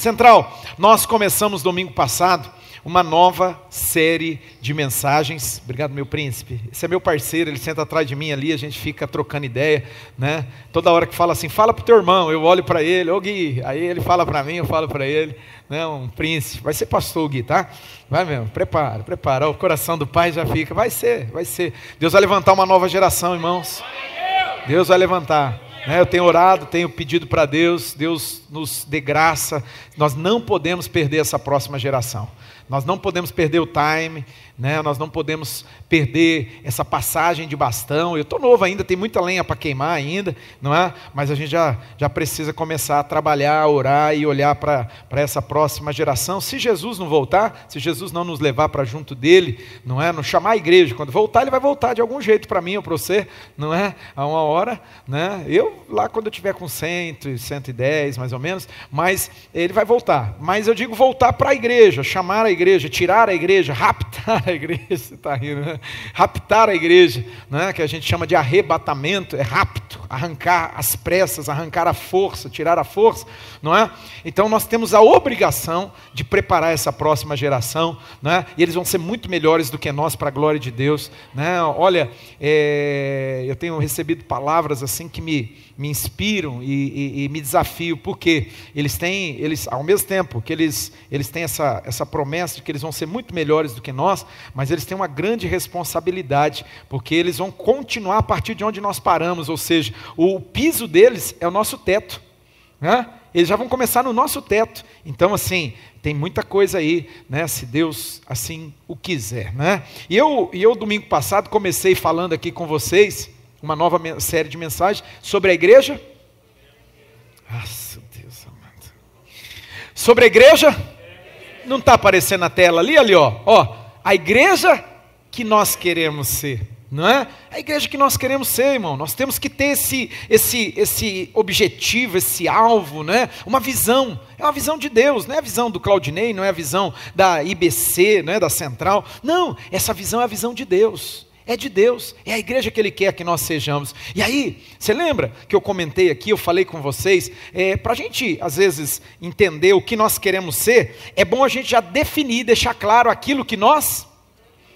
Central, nós começamos domingo passado uma nova série de mensagens. Obrigado, meu príncipe. Esse é meu parceiro, ele senta atrás de mim ali, a gente fica trocando ideia, né? Toda hora que fala assim, fala pro teu irmão, eu olho para ele, ô Gui, aí ele fala para mim, eu falo para ele, né? Um príncipe, vai ser pastor, Gui, tá? Vai mesmo, prepara, o coração do pai já fica, vai ser. Deus vai levantar uma nova geração, irmãos. Deus vai levantar. Eu tenho orado, tenho pedido para Deus nos dê graça. Nós não podemos perder essa próxima geração. Nós não podemos perder o time, né? Nós não podemos perder essa passagem de bastão. Eu estou novo ainda, tem muita lenha para queimar ainda, não é? Mas a gente já precisa começar a trabalhar, a orar e olhar para essa próxima geração. Se Jesus não voltar, se Jesus não nos levar para junto dele, não é? Não chamar a igreja, quando voltar ele vai voltar de algum jeito para mim ou para você, não é? A uma hora, né? Eu lá quando eu tiver com 100, 110 mais ou menos, mas ele vai voltar. Mas eu digo voltar para a igreja, chamar a igreja, tirar a igreja, raptar a igreja, você está rindo, né? Raptar a igreja, né? Que a gente chama de arrebatamento, é rapto, arrancar as pressas, arrancar a força, tirar a força, não é? Então nós temos a obrigação de preparar essa próxima geração, né? E eles vão ser muito melhores do que nós para a glória de Deus, né? Olha, eu tenho recebido palavras assim que me inspiram e me desafiam, porque eles ao mesmo tempo que eles têm essa promessa de que eles vão ser muito melhores do que nós, mas eles têm uma grande responsabilidade, porque eles vão continuar a partir de onde nós paramos, ou seja, o piso deles é o nosso teto, né? Eles já vão começar no nosso teto, então assim, tem muita coisa aí, né? Se Deus assim o quiser, né? E eu domingo passado comecei falando aqui com vocês, uma nova série de mensagens sobre a igreja. Nossa, Deus amado. Sobre a igreja, não está aparecendo na tela ali, ó, a igreja que nós queremos ser, não é? A igreja que nós queremos ser, irmão. Nós temos que ter esse objetivo, esse alvo, né? Uma visão, é uma visão de Deus, não é a visão do Claudinei, não é a visão da IBC, não é da Central, não, essa visão é a visão de Deus. É de Deus, é a igreja que Ele quer que nós sejamos. E aí, você lembra que eu comentei aqui, eu falei com vocês, para a gente às vezes entender o que nós queremos ser, é bom a gente já definir, deixar claro aquilo que nós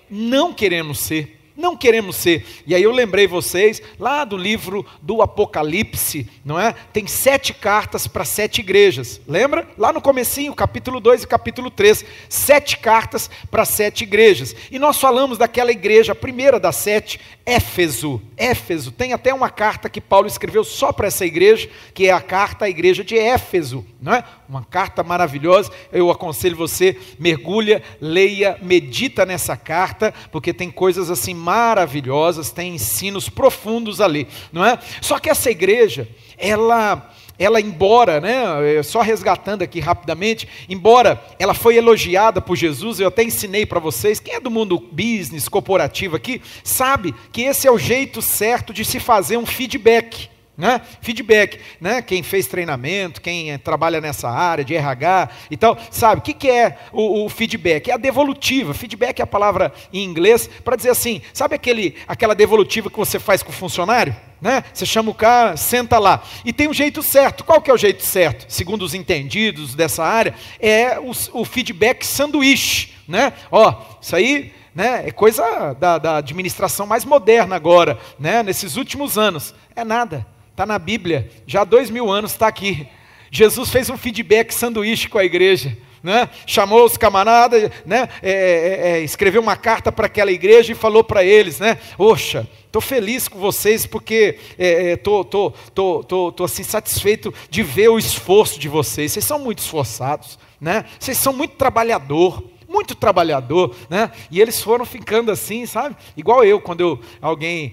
não queremos ser. Não queremos ser. E aí eu lembrei vocês, lá do livro do Apocalipse, não é? Tem 7 cartas para 7 igrejas. Lembra? Lá no comecinho, capítulo 2 e capítulo 3. 7 cartas para 7 igrejas. E nós falamos daquela igreja, a primeira das 7, Éfeso. Éfeso. Tem até uma carta que Paulo escreveu só para essa igreja, que é a carta à igreja de Éfeso. Não é? Uma carta maravilhosa. Eu aconselho você, mergulha, leia, medita nessa carta, porque tem coisas assim maravilhosas, tem ensinos profundos ali, não é? Só que essa igreja, ela embora, né, só resgatando aqui rapidamente, embora ela foi elogiada por Jesus, eu até ensinei para vocês, quem é do mundo business, corporativo aqui, sabe que esse é o jeito certo de se fazer um feedback, né? Feedback, né? Quem fez treinamento, quem trabalha nessa área de RH e tal, sabe, o que é o feedback? É a devolutiva. Feedback é a palavra em inglês para dizer assim, sabe aquela devolutiva que você faz com o funcionário? Né? Você chama o cara, senta lá, e tem um jeito certo. Qual que é o jeito certo? Segundo os entendidos dessa área, é o feedback sanduíche, né? Isso aí, né, é coisa da administração mais moderna agora, né? Nesses últimos anos, é nada. Está na Bíblia, já há 2000 anos está aqui. Jesus fez um feedback sanduíche com a igreja, né? Chamou os camaradas, né? Escreveu uma carta para aquela igreja e falou para eles, né? Poxa, estou feliz com vocês porque estou assim, satisfeito de ver o esforço de vocês. Vocês são muito esforçados, né? Vocês são muito trabalhador, né? E eles foram ficando assim, sabe? Igual eu, quando alguém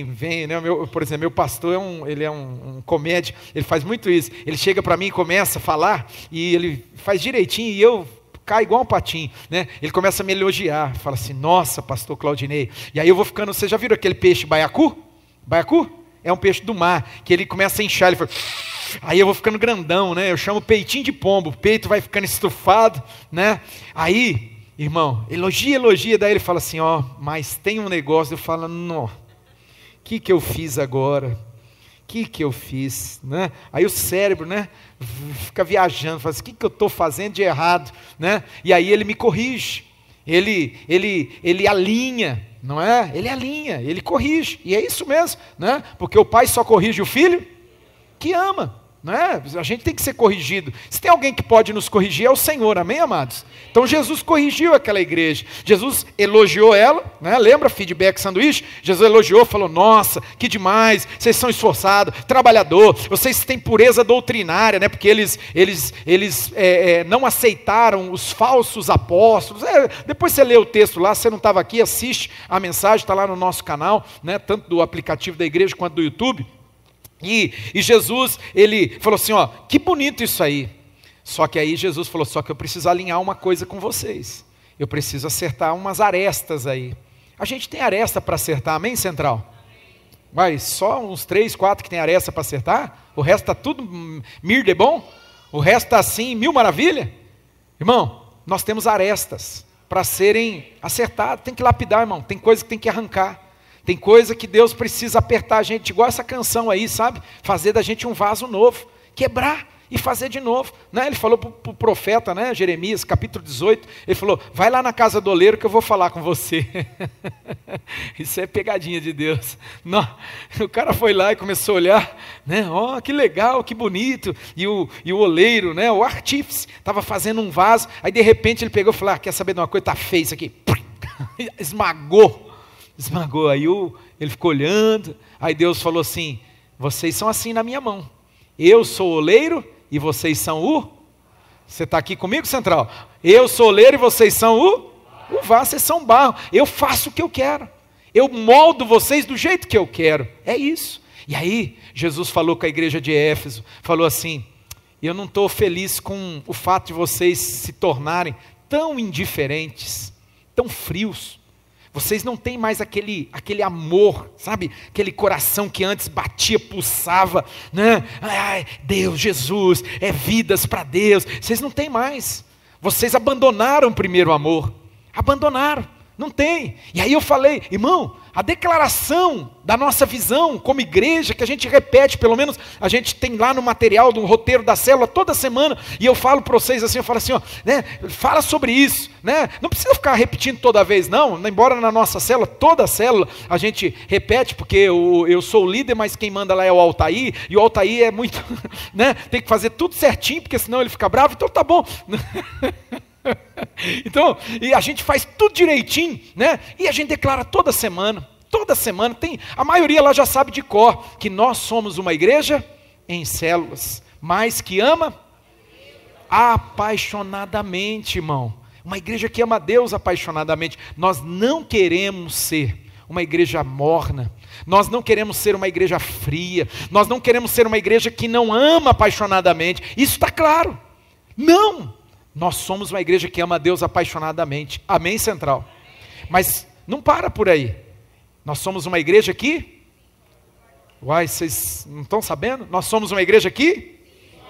vem, né? Por exemplo, meu pastor ele é um comédia, ele faz muito isso. Ele chega para mim e começa a falar, e ele faz direitinho, e eu caio igual um patinho, né? Ele começa a me elogiar, fala assim, nossa, pastor Claudinei. E aí eu vou ficando, você já viram aquele peixe baiacu? Baiacu? É um peixe do mar, que ele começa a inchar, ele fala... Aí eu vou ficando grandão, né? Eu chamo peitinho de pombo, o peito vai ficando estufado, né? Aí, irmão, elogia, daí ele fala assim, mas tem um negócio, eu falo, não, o que eu fiz agora? que eu fiz, né? Aí o cérebro, né, fica viajando, fala assim, o que eu estou fazendo de errado, né? E aí ele me corrige, ele alinha, não é? Ele alinha, ele corrige, e é isso mesmo, né? Porque o pai só corrige o filho que ama. Não é? A gente tem que ser corrigido. Se tem alguém que pode nos corrigir é o Senhor, amém, amados? Então Jesus corrigiu aquela igreja, Jesus elogiou ela, né? Lembra feedback sanduíche? Jesus elogiou, falou, nossa, que demais, vocês são esforçados, trabalhador, vocês têm pureza doutrinária, né? Porque eles não aceitaram os falsos apóstolos. Depois você lê o texto lá, você não estava aqui, assiste a mensagem, está lá no nosso canal, né? Tanto do aplicativo da igreja quanto do YouTube. E Jesus, ele falou assim, ó, que bonito isso aí. Só que aí Jesus falou, só que eu preciso alinhar uma coisa com vocês. Eu preciso acertar umas arestas aí. A gente tem aresta para acertar, amém, Central? Mas só uns 3, 4 que tem aresta para acertar? O resto está tudo mir de bom? O resto está assim, mil maravilha? Irmão, nós temos arestas para serem acertadas. Tem que lapidar, irmão, tem coisa que tem que arrancar. Tem coisa que Deus precisa apertar a gente, igual essa canção aí, sabe? Fazer da gente um vaso novo, quebrar e fazer de novo, né? Ele falou para o profeta, né? Jeremias, capítulo 18, ele falou, vai lá na casa do oleiro que eu vou falar com você. Isso é pegadinha de Deus. Não, o cara foi lá e começou a olhar, né? Ó, que legal, que bonito, e o oleiro, né? O artífice, estava fazendo um vaso, aí de repente ele pegou e falou, quer saber de uma coisa, tá feio isso aqui, esmagou, aí ele ficou olhando, aí Deus falou assim, vocês são assim na minha mão, eu sou o oleiro e vocês são você está aqui comigo, Central? Eu sou o oleiro e vocês são o vaso, vocês são barro, eu faço o que eu quero, eu moldo vocês do jeito que eu quero, é isso. E aí Jesus falou com a igreja de Éfeso, falou assim, eu não estou feliz com o fato de vocês se tornarem tão indiferentes, tão frios. Vocês não têm mais aquele amor, sabe? Aquele coração que antes batia, pulsava, né? Ai, Deus, Jesus, é vidas para Deus. Vocês não têm mais. Vocês abandonaram o primeiro amor. Abandonaram. Não tem. E aí eu falei, irmão, a declaração da nossa visão como igreja, que a gente repete, pelo menos a gente tem lá no material do roteiro da célula toda semana, e eu falo para vocês assim, eu falo assim, ó, né, fala sobre isso, né? Não precisa ficar repetindo toda vez não, embora na nossa célula, toda a célula a gente repete, porque eu sou o líder, mas quem manda lá é o Altair, e o Altair é muito, né, tem que fazer tudo certinho, porque senão ele fica bravo, então tá bom. Então, e a gente faz tudo direitinho, né? E a gente declara toda semana, a maioria lá já sabe de cor, que nós somos uma igreja em células, mas que ama apaixonadamente, irmão. Uma igreja que ama a Deus apaixonadamente. Nós não queremos ser uma igreja morna, nós não queremos ser uma igreja fria, nós não queremos ser uma igreja que não ama apaixonadamente, isso está claro, não. Nós somos uma igreja que ama a Deus apaixonadamente, amém, Central? Mas não para por aí, nós somos uma igreja que, vocês não estão sabendo? Nós somos uma igreja que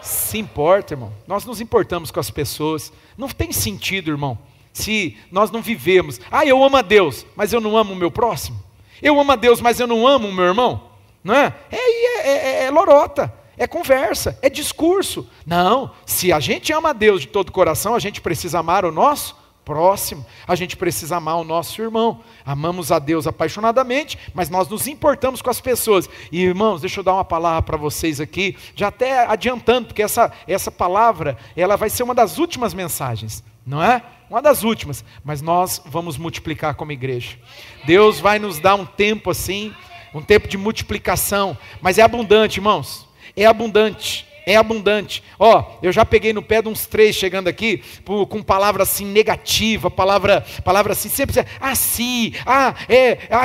se importa, irmão, nós nos importamos com as pessoas, não tem sentido, irmão, se nós não vivemos, eu amo a Deus, mas eu não amo o meu próximo, eu amo a Deus, mas eu não amo o meu irmão, não é? É lorota. É conversa, é discurso. Não, se a gente ama a Deus de todo o coração, a gente precisa amar o nosso próximo, a gente precisa amar o nosso irmão. Amamos a Deus apaixonadamente, mas nós nos importamos com as pessoas. E irmãos, deixa eu dar uma palavra para vocês aqui, já até adiantando, porque essa palavra, ela vai ser uma das últimas mensagens, não é? Uma das últimas, mas nós vamos multiplicar como igreja. Deus vai nos dar um tempo assim, um tempo de multiplicação, mas é abundante, irmãos. É abundante, é abundante. Ó, eu já peguei no pé de uns 3 chegando aqui, com palavra assim negativa, palavra assim, sempre sim,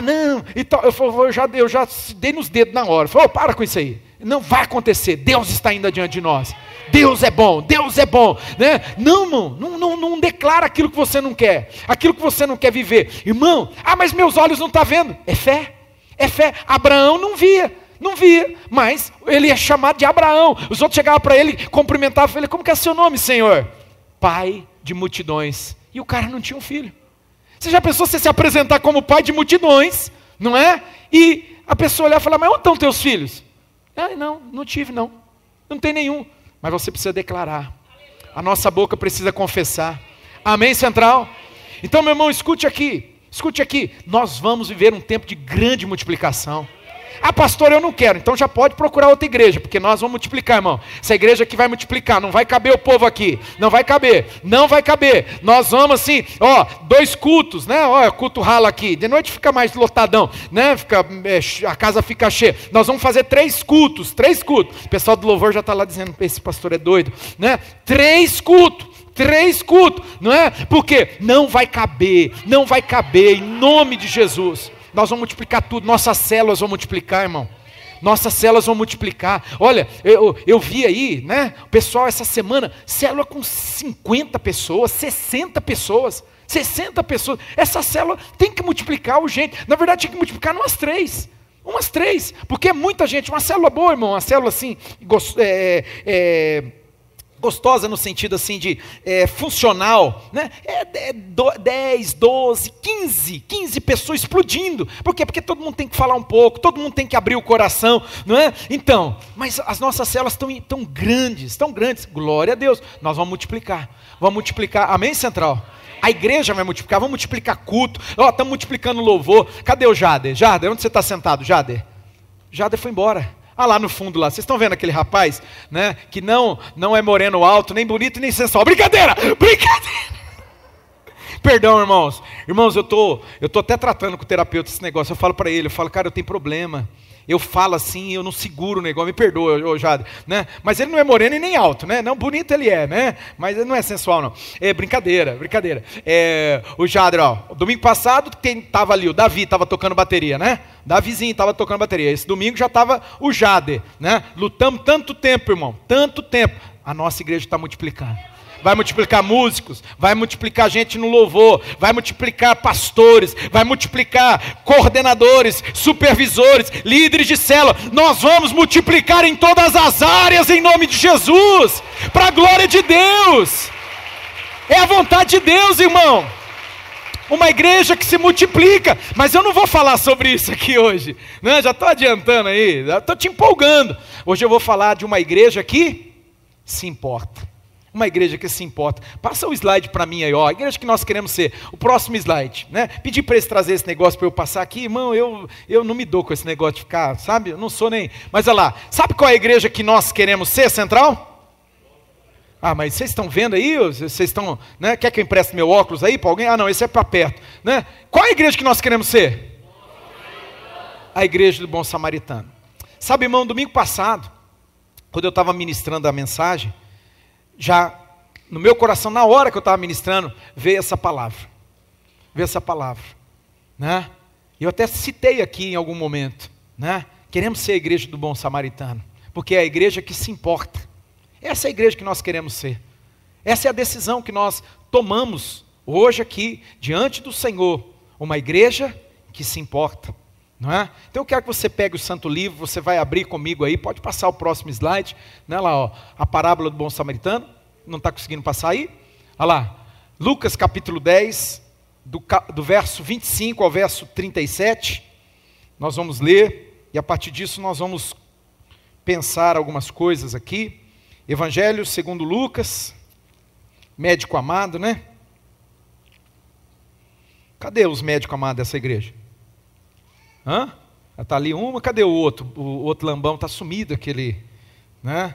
não, e tal. Eu já dei nos dedos na hora, falei, para com isso aí, não vai acontecer, Deus está indo adiante de nós, Deus é bom, né? Não, irmão, não declara aquilo que você não quer, aquilo que você não quer viver, irmão, mas meus olhos não estão vendo, é fé, Abraão não via, mas ele é chamado de Abraão. Os outros chegavam para ele, cumprimentavam, falavam, como que é seu nome, Senhor? Pai de multidões. E o cara não tinha um filho. Você já pensou você se apresentar como pai de multidões, não é? E a pessoa olhar e falar, mas onde estão teus filhos? Ah, não tive não. Não tem nenhum. Mas você precisa declarar. A nossa boca precisa confessar. Amém, Central? Então, meu irmão, escute aqui. Escute aqui. Nós vamos viver um tempo de grande multiplicação. Ah, pastor, eu não quero. Então já pode procurar outra igreja, porque nós vamos multiplicar, irmão. Essa igreja aqui vai multiplicar. Não vai caber o povo aqui. Não vai caber. Não vai caber. Nós vamos assim, 2 cultos, né? Culto rala aqui. De noite fica mais lotadão, né? A casa fica cheia. Nós vamos fazer 3 cultos. 3 cultos. O pessoal do louvor já está lá dizendo, esse pastor é doido, né? 3 cultos. 3 cultos, não é? Porque não vai caber, em nome de Jesus. Nós vamos multiplicar tudo, nossas células vão multiplicar, irmão. Nossas células vão multiplicar. Olha, eu vi aí, né? O pessoal essa semana, célula com 50 pessoas, 60 pessoas, 60 pessoas. Essa célula tem que multiplicar urgente. Na verdade, tinha que multiplicar umas 3. Umas 3, porque é muita gente. Uma célula boa, irmão, uma célula assim, gostosa no sentido assim de funcional, né? 10, 12, 15 pessoas explodindo. Por quê? Porque todo mundo tem que falar um pouco, todo mundo tem que abrir o coração, não é? Então, mas as nossas células estão tão grandes, glória a Deus. Nós vamos multiplicar, amém, Central? A igreja vai multiplicar, vamos multiplicar culto. Estamos multiplicando louvor. Cadê o Jader? Jader, onde você está sentado, Jader? Jader foi embora. Ah, lá no fundo lá, vocês estão vendo aquele rapaz, né, que não é moreno alto, nem bonito, nem sensual. Brincadeira! Perdão, irmãos. Irmãos, eu tô até tratando com o terapeuta esse negócio. Eu falo para ele, cara, eu tenho problema. Eu falo assim, eu não seguro o negócio, me perdoa, Jade, né? Mas ele não é moreno e nem alto, né? Não, bonito ele é, né? Mas ele não é sensual, não. É brincadeira. O Jade, domingo passado, quem estava ali? O Davi estava tocando bateria, né? Davizinho estava tocando bateria. Esse domingo já estava o Jade, né? Lutamos tanto tempo, irmão, tanto tempo. A nossa igreja está multiplicando. Vai multiplicar músicos, vai multiplicar gente no louvor, vai multiplicar pastores, vai multiplicar coordenadores, supervisores, líderes de célula. Nós vamos multiplicar em todas as áreas em nome de Jesus, para a glória de Deus. É a vontade de Deus, irmão. Uma igreja que se multiplica, mas eu não vou falar sobre isso aqui hoje, né? Já estou adiantando aí, já estou te empolgando. Hoje eu vou falar de uma igreja que se importa. Uma igreja que se importa. Passa o slide para mim aí, a igreja que nós queremos ser. O próximo slide, né? Pedi para eles trazer esse negócio para eu passar aqui. Irmão, eu não me dou com esse negócio de ficar, sabe? Eu não sou nem... Mas olha lá, sabe qual é a igreja que nós queremos ser, Central? Ah, mas vocês estão vendo aí? Vocês estão, né? Quer que eu empreste meu óculos aí para alguém? Ah, não, esse é para perto, né? Qual é a igreja que nós queremos ser? A igreja do Bom Samaritano. Sabe, irmão, domingo passado, quando eu estava ministrando a mensagem, já no meu coração, na hora que eu estava ministrando, veio essa palavra, né? Eu até citei aqui em algum momento, né? Queremos ser a igreja do Bom Samaritano, porque é a igreja que se importa. Essa é a igreja que nós queremos ser. Essa é a decisão que nós tomamos hoje aqui, diante do Senhor, uma igreja que se importa. Não é? Então eu quero que você pegue o Santo Livro, você vai abrir comigo aí, pode passar o próximo slide, né, lá, a parábola do bom samaritano, não está conseguindo passar aí? Olha lá, Lucas capítulo 10, do verso 25 ao verso 37, nós vamos ler, e a partir disso nós vamos pensar algumas coisas aqui. Evangelho segundo Lucas, médico amado, né? Cadê os médicos amados dessa igreja? Está ali uma, cadê o outro? O outro lambão está sumido, aquele, né?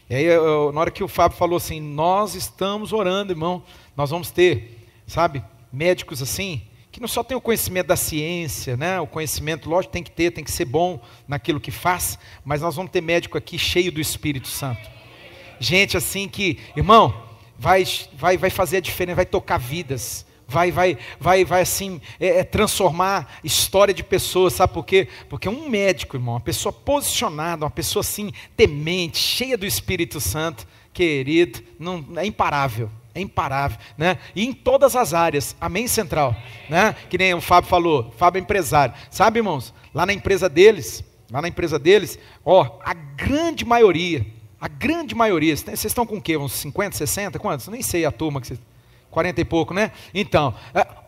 E aí, na hora que o Fábio falou assim, nós estamos orando, irmão, nós vamos ter, sabe, médicos assim, que não só tem o conhecimento da ciência, né? O conhecimento, lógico, tem que ser bom naquilo que faz, mas nós vamos ter médico aqui cheio do Espírito Santo. Gente assim que, irmão, vai fazer a diferença, vai tocar vidas. Vai assim, transformar história de pessoas, sabe por quê? Porque um médico, irmão, uma pessoa posicionada, uma pessoa assim, temente, cheia do Espírito Santo, querido, não, é imparável, né? E em todas as áreas, amém, Central, né? Que nem o Fábio falou, Fábio é empresário, sabe, irmãos, lá na empresa deles, a grande maioria, vocês estão com o quê? Uns 50, 60, quantos? Nem sei a turma que vocês... 40 e pouco, né? Então,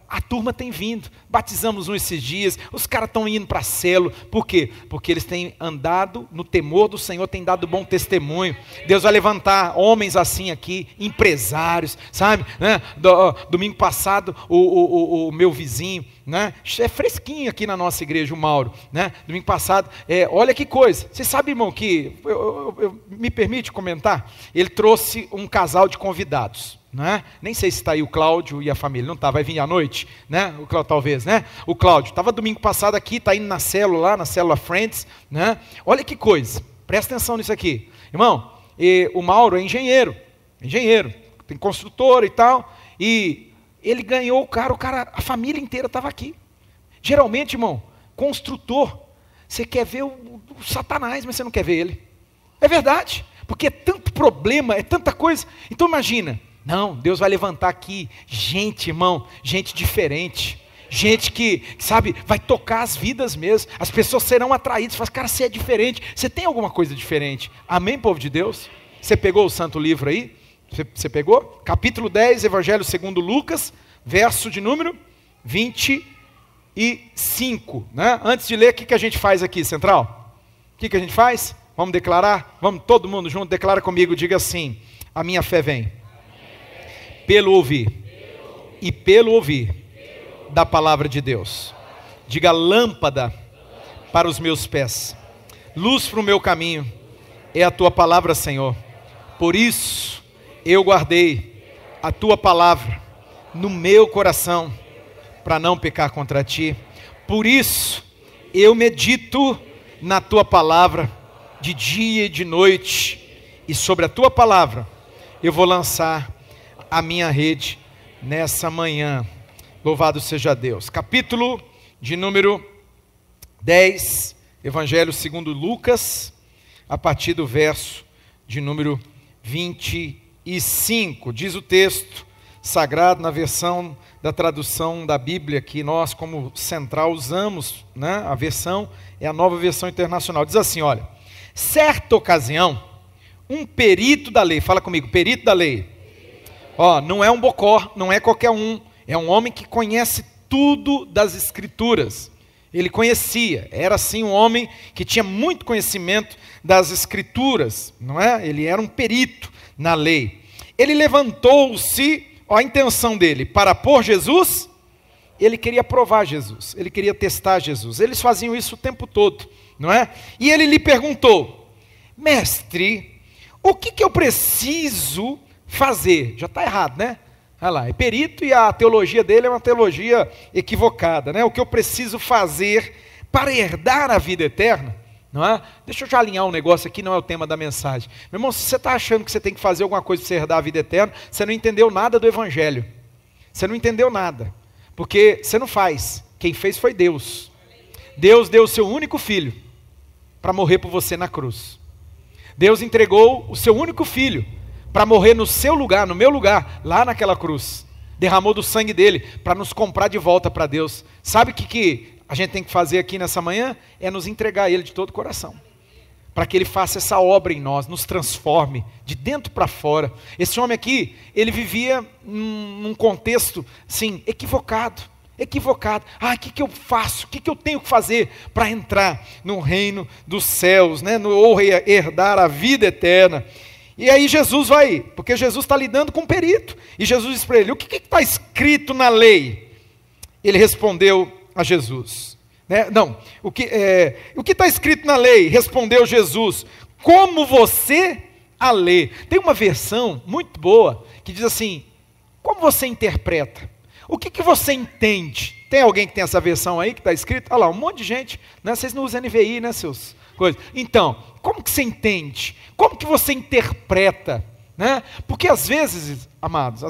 a turma tem vindo, batizamos um esses dias, os caras estão indo para a célula. Por quê? Porque eles têm andado no temor do Senhor, têm dado bom testemunho. Deus vai levantar homens assim aqui, empresários, sabe? Né? Domingo passado, o meu vizinho, né? É fresquinho aqui na nossa igreja, o Mauro, né? Domingo passado, olha que coisa, você sabe, irmão, que, me permite comentar? Ele trouxe um casal de convidados. Né? Nem sei se está aí o Cláudio e a família, não está, vai vir à noite, né? O Cláudio, talvez, né? O Cláudio, estava domingo passado aqui, está indo na célula lá, na célula Friends, né? Olha que coisa, presta atenção nisso aqui, irmão, o Mauro é engenheiro, tem construtora e tal, e ele ganhou o cara, a família inteira estava aqui. Geralmente, irmão, construtor, você quer ver o Satanás, mas você não quer ver ele, é verdade, porque é tanto problema, é tanta coisa. Então imagina, não, Deus vai levantar aqui gente, irmão, gente diferente, gente que, sabe, vai tocar as vidas mesmo, as pessoas serão atraídas, fala, cara, você é diferente, você tem alguma coisa diferente, amém, povo de Deus? Você pegou o santo livro aí? Você pegou? Capítulo 10, Evangelho segundo Lucas, verso de número 25, né? Antes de ler, o que a gente faz aqui, Central? O que a gente faz? Vamos declarar? Vamos todo mundo junto, declara comigo, diga assim, a minha fé vem pelo ouvir, e pelo ouvir da palavra de Deus. Diga, lâmpada para os meus pés, luz para o meu caminho, é a tua palavra, Senhor. Por isso eu guardei a tua palavra no meu coração, para não pecar contra ti. Por isso eu medito na tua palavra de dia e de noite, e sobre a tua palavra eu vou lançar a minha rede nessa manhã. Louvado seja Deus. Capítulo de número 10, Evangelho segundo Lucas, a partir do verso de número 25. Diz o texto sagrado na versão da tradução da Bíblia que nós como central usamos, né? A versão é a Nova Versão Internacional. Diz assim, olha, certa ocasião, um perito da lei, fala comigo, perito da lei. Não é um bocó, não é qualquer um, é um homem que conhece tudo das Escrituras. Ele conhecia, era assim um homem que tinha muito conhecimento das Escrituras, não é? Ele era um perito na lei. Ele levantou-se, a intenção dele, para pôr Jesus, ele queria provar Jesus, ele queria testar Jesus. Eles faziam isso o tempo todo, não é? E ele lhe perguntou, mestre, o que eu preciso fazer? Já está errado, né? Olha lá, é perito e a teologia dele é uma teologia equivocada, né? O que eu preciso fazer para herdar a vida eterna, não é? Deixa eu já alinhar um negócio aqui, não é o tema da mensagem. Meu irmão, se você está achando que você tem que fazer alguma coisa para você herdar a vida eterna, você não entendeu nada do Evangelho. Você não entendeu nada, porque você não faz. Quem fez foi Deus. Deus deu o seu único filho para morrer por você na cruz. Deus entregou o seu único filho para morrer no seu lugar, no meu lugar, lá naquela cruz. Derramou do sangue dele para nos comprar de volta para Deus. Sabe o que a gente tem que fazer aqui nessa manhã? É nos entregar a ele de todo o coração, para que ele faça essa obra em nós, nos transforme de dentro para fora. Esse homem aqui, ele vivia num contexto, assim, equivocado. O que eu faço? O que eu tenho que fazer para entrar no reino dos céus, né? Ou herdar a vida eterna? E aí Jesus vai, porque Jesus está lidando com um perito, e Jesus diz para ele, o que está escrito na lei? Ele respondeu a Jesus, né? O que está escrito na lei? Respondeu Jesus, como você a lê? Tem uma versão muito boa, que diz assim, como você interpreta? O que você entende? Tem alguém que tem essa versão aí, que está escrito? Olha lá, um monte de gente, né? Vocês não usam NVI, né, seus coisas? Então, como que você entende? Como que você interpreta? Né? Porque às vezes, amados,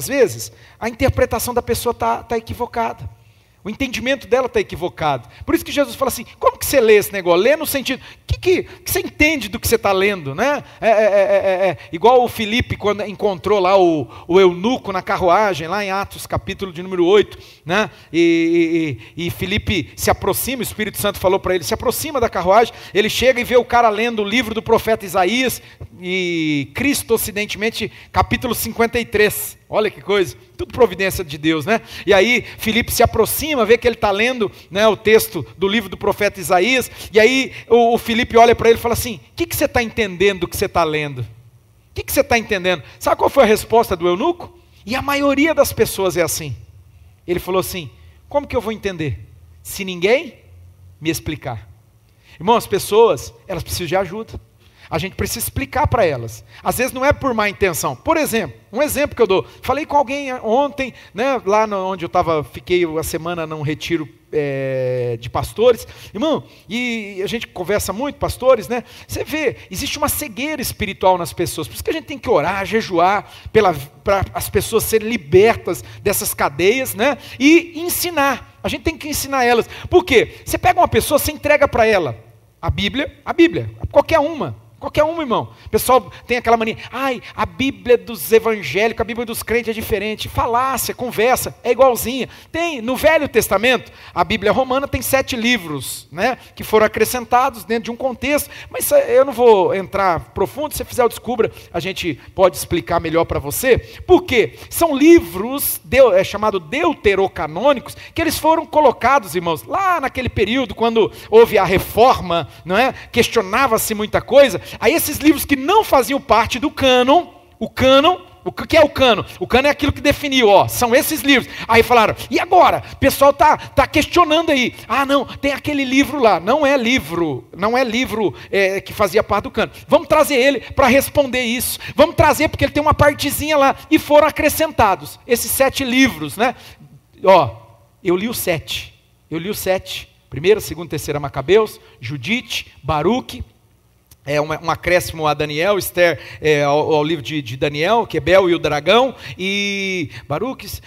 a interpretação da pessoa está equivocada. O entendimento dela está equivocado. Por isso que Jesus fala assim, como que você lê esse negócio? Lê no sentido, que você entende do que você está lendo, né? Igual o Filipe, quando encontrou lá o eunuco na carruagem, lá em Atos, capítulo de número 8, né? E Filipe se aproxima, o Espírito Santo falou para ele, se aproxima da carruagem, ele chega e vê o cara lendo o livro do profeta Isaías, e Cristo ocidentemente, capítulo 53, olha que coisa, tudo providência de Deus, né? E aí Filipe se aproxima, vê que ele está lendo, né, o texto do livro do profeta Isaías, e aí o Filipe olha para ele e fala assim, o que você está entendendo do que você está lendo? O que você está entendendo? Sabe qual foi a resposta do eunuco? E a maioria das pessoas é assim. Ele falou assim, como que eu vou entender? Se ninguém me explicar. Irmão, as pessoas, elas precisam de ajuda. A gente precisa explicar para elas. Às vezes não é por má intenção. Por exemplo, um exemplo que eu dou. Falei com alguém ontem, né, lá onde eu fiquei a semana num retiro de pastores. Irmão, e a gente conversa muito, pastores, né? Você vê, existe uma cegueira espiritual nas pessoas. Por isso que a gente tem que orar, jejuar, para as pessoas serem libertas dessas cadeias, né? E ensinar. A gente tem que ensinar elas. Por quê? Você pega uma pessoa, você entrega para ela a Bíblia, qualquer uma, irmão. O pessoal tem aquela mania, a Bíblia dos evangélicos, a Bíblia dos crentes é diferente. Falácia, conversa, é igualzinha. Tem, no Velho Testamento, a Bíblia romana tem 7 livros, né, que foram acrescentados dentro de um contexto, mas eu não vou entrar profundo, se você fizer o Descubra, a gente pode explicar melhor para você. Por quê? São livros, chamado deuterocanônicos, que eles foram colocados, irmãos, lá naquele período, quando houve a reforma, não é? Questionava-se muita coisa. Aí esses livros que não faziam parte do cânon, o que é o cânon? O cânon é aquilo que definiu, são esses livros. Aí falaram, e agora? O pessoal tá questionando aí. Não, tem aquele livro lá, não é livro que fazia parte do cânon. Vamos trazer ele para responder isso. Vamos trazer porque ele tem uma partezinha lá. E foram acrescentados esses 7 livros, né? Eu li os 7. 1ª, 2ª, 3ª Macabeus, Judite, Baruque, um acréscimo a Daniel, Esther, ao livro de Daniel, que é Bel e o Dragão, e Baruques,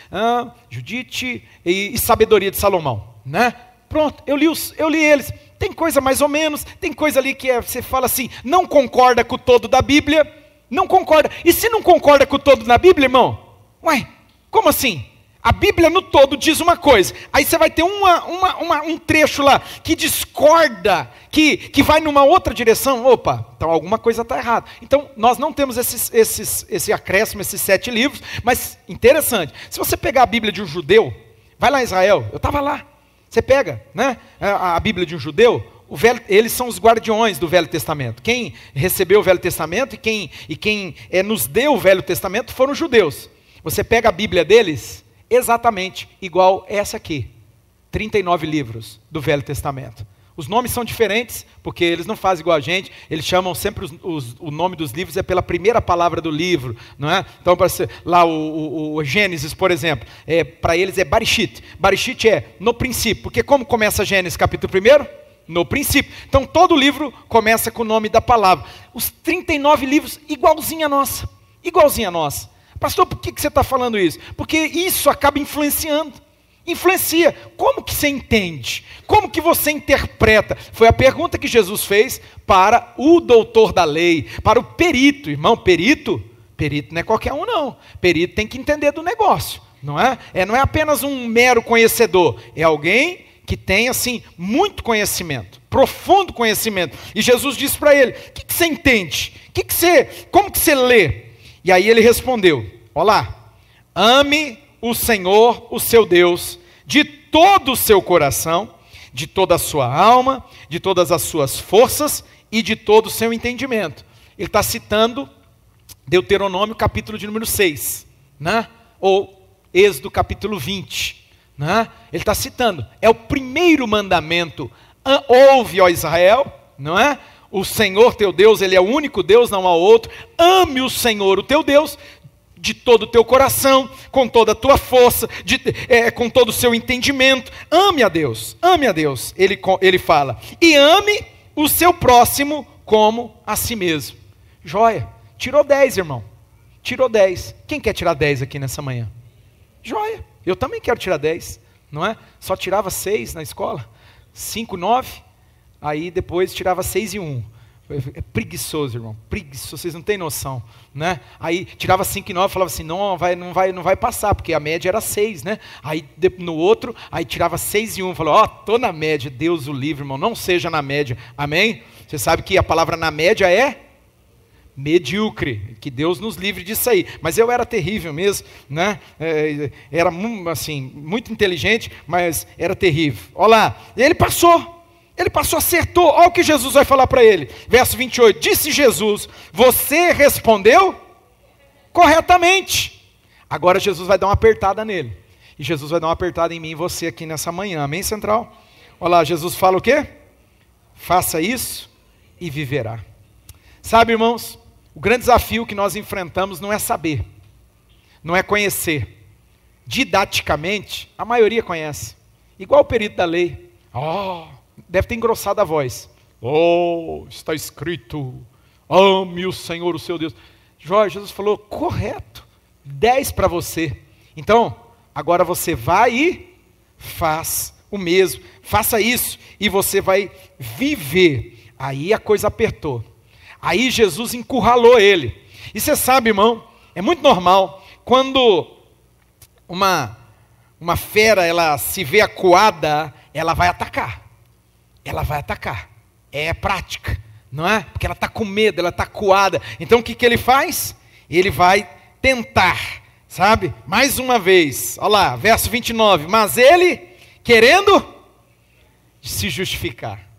Judite e Sabedoria de Salomão, né? Pronto, eu li eles. Tem coisa mais ou menos, tem coisa ali que você fala assim, não concorda com o todo da Bíblia, não concorda. E se não concorda com o todo da Bíblia, irmão? Como assim? A Bíblia no todo diz uma coisa, aí você vai ter um trecho lá que discorda, que vai numa outra direção. Então alguma coisa está errada. Então nós não temos esse acréscimo, esses 7 livros, mas interessante, se você pegar a Bíblia de um judeu, vai lá em Israel, eu estava lá, você pega, né, a Bíblia de um judeu, eles são os guardiões do Velho Testamento. Quem recebeu o Velho Testamento e quem nos deu o Velho Testamento foram os judeus. Você pega a Bíblia deles, exatamente igual essa aqui, 39 livros do Velho Testamento. Os nomes são diferentes, porque eles não fazem igual a gente, eles chamam sempre o nome dos livros, é pela primeira palavra do livro, não é? Então, lá o Gênesis, por exemplo, para eles é Barishit. Barishit é no princípio, porque como começa Gênesis capítulo 1? No princípio. Então todo livro começa com o nome da palavra. Os 39 livros, igualzinho a nossa. Pastor, por que você está falando isso? Porque isso acaba influenciando. Influencia. Como que você entende? Como que você interpreta? Foi a pergunta que Jesus fez para o doutor da lei, para o perito. Irmão, perito não é qualquer um não. Perito tem que entender do negócio, não é? Não é apenas um mero conhecedor. É alguém que tem, assim, muito conhecimento, profundo conhecimento. E Jesus disse para ele, o que você entende? Como que você lê? E aí ele respondeu, ame o Senhor, o seu Deus, de todo o seu coração, de toda a sua alma, de todas as suas forças e de todo o seu entendimento. Ele está citando Deuteronômio capítulo de número 6, né? Ou Êxodo capítulo 20. Né? Ele está citando, é o primeiro mandamento, ouve, ó Israel, não é? O Senhor teu Deus, Ele é o único Deus, não há outro. Ame o Senhor, o teu Deus, de todo o teu coração, com toda a tua força, com todo o seu entendimento. Ame a Deus, ele fala. E ame o seu próximo como a si mesmo. Joia, tirou 10, irmão. Tirou 10. Quem quer tirar 10 aqui nessa manhã? Joia, eu também quero tirar 10. não é? Só tirava 6 na escola, 5, 9, aí depois tirava 6 e 1. É preguiçoso, irmão, preguiçoso, vocês não têm noção, né? Aí tirava 5 e 9, falava assim, não vai passar, porque a média era 6, né? Aí no outro, aí tirava 6 e 1, falou, tô na média, Deus o livre, irmão, não seja na média, amém? Você sabe que a palavra na média é medíocre, que Deus nos livre disso aí, mas eu era terrível mesmo, né? Era assim, muito inteligente, mas era terrível. Olha lá, ele passou, acertou. Olha o que Jesus vai falar para ele, verso 28, disse Jesus, você respondeu corretamente. Agora Jesus vai dar uma apertada nele, e Jesus vai dar uma apertada em mim e você aqui nessa manhã, amém, Central? Olha lá, Jesus fala o quê? Faça isso e viverá. Sabe, irmãos, o grande desafio que nós enfrentamos não é saber, não é conhecer. Didaticamente, a maioria conhece. Igual o perito da lei. Deve ter engrossado a voz. Está escrito, ame o Senhor, o seu Deus. Jorge, Jesus falou, correto, 10 para você. Então, agora você vai e faz o mesmo. Faça isso e você vai viver. Aí a coisa apertou. Aí Jesus encurralou ele. E você sabe, irmão, é muito normal, quando uma fera, ela se vê acuada, ela vai atacar. É prática, não é? Porque ela está com medo, ela está acuada. Então o que ele faz? Ele vai tentar, sabe? Mais uma vez, olha lá, verso 29. Mas ele, querendo se justificar.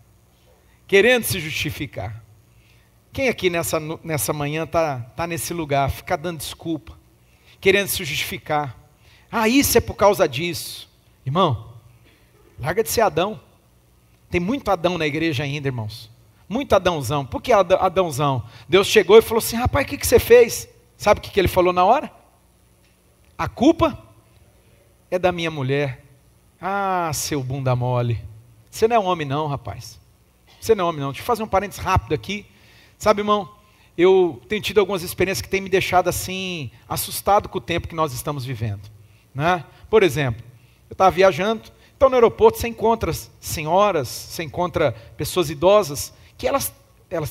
Quem aqui nessa manhã está nesse lugar, fica dando desculpa, querendo se justificar? Isso é por causa disso. Irmão, larga de ser Adão. Tem muito Adão na igreja ainda, irmãos. Muito Adãozão. Por que Adãozão? Deus chegou e falou assim, rapaz, o que você fez? Sabe o que ele falou na hora? A culpa é da minha mulher. Seu bunda mole. Você não é um homem não, rapaz. Você não é homem não. Deixa eu fazer um parênteses rápido aqui. Sabe, irmão, eu tenho tido algumas experiências que têm me deixado assim, assustado com o tempo que nós estamos vivendo, né? Por exemplo, eu estava viajando, então no aeroporto você encontra senhoras, você encontra pessoas idosas, que elas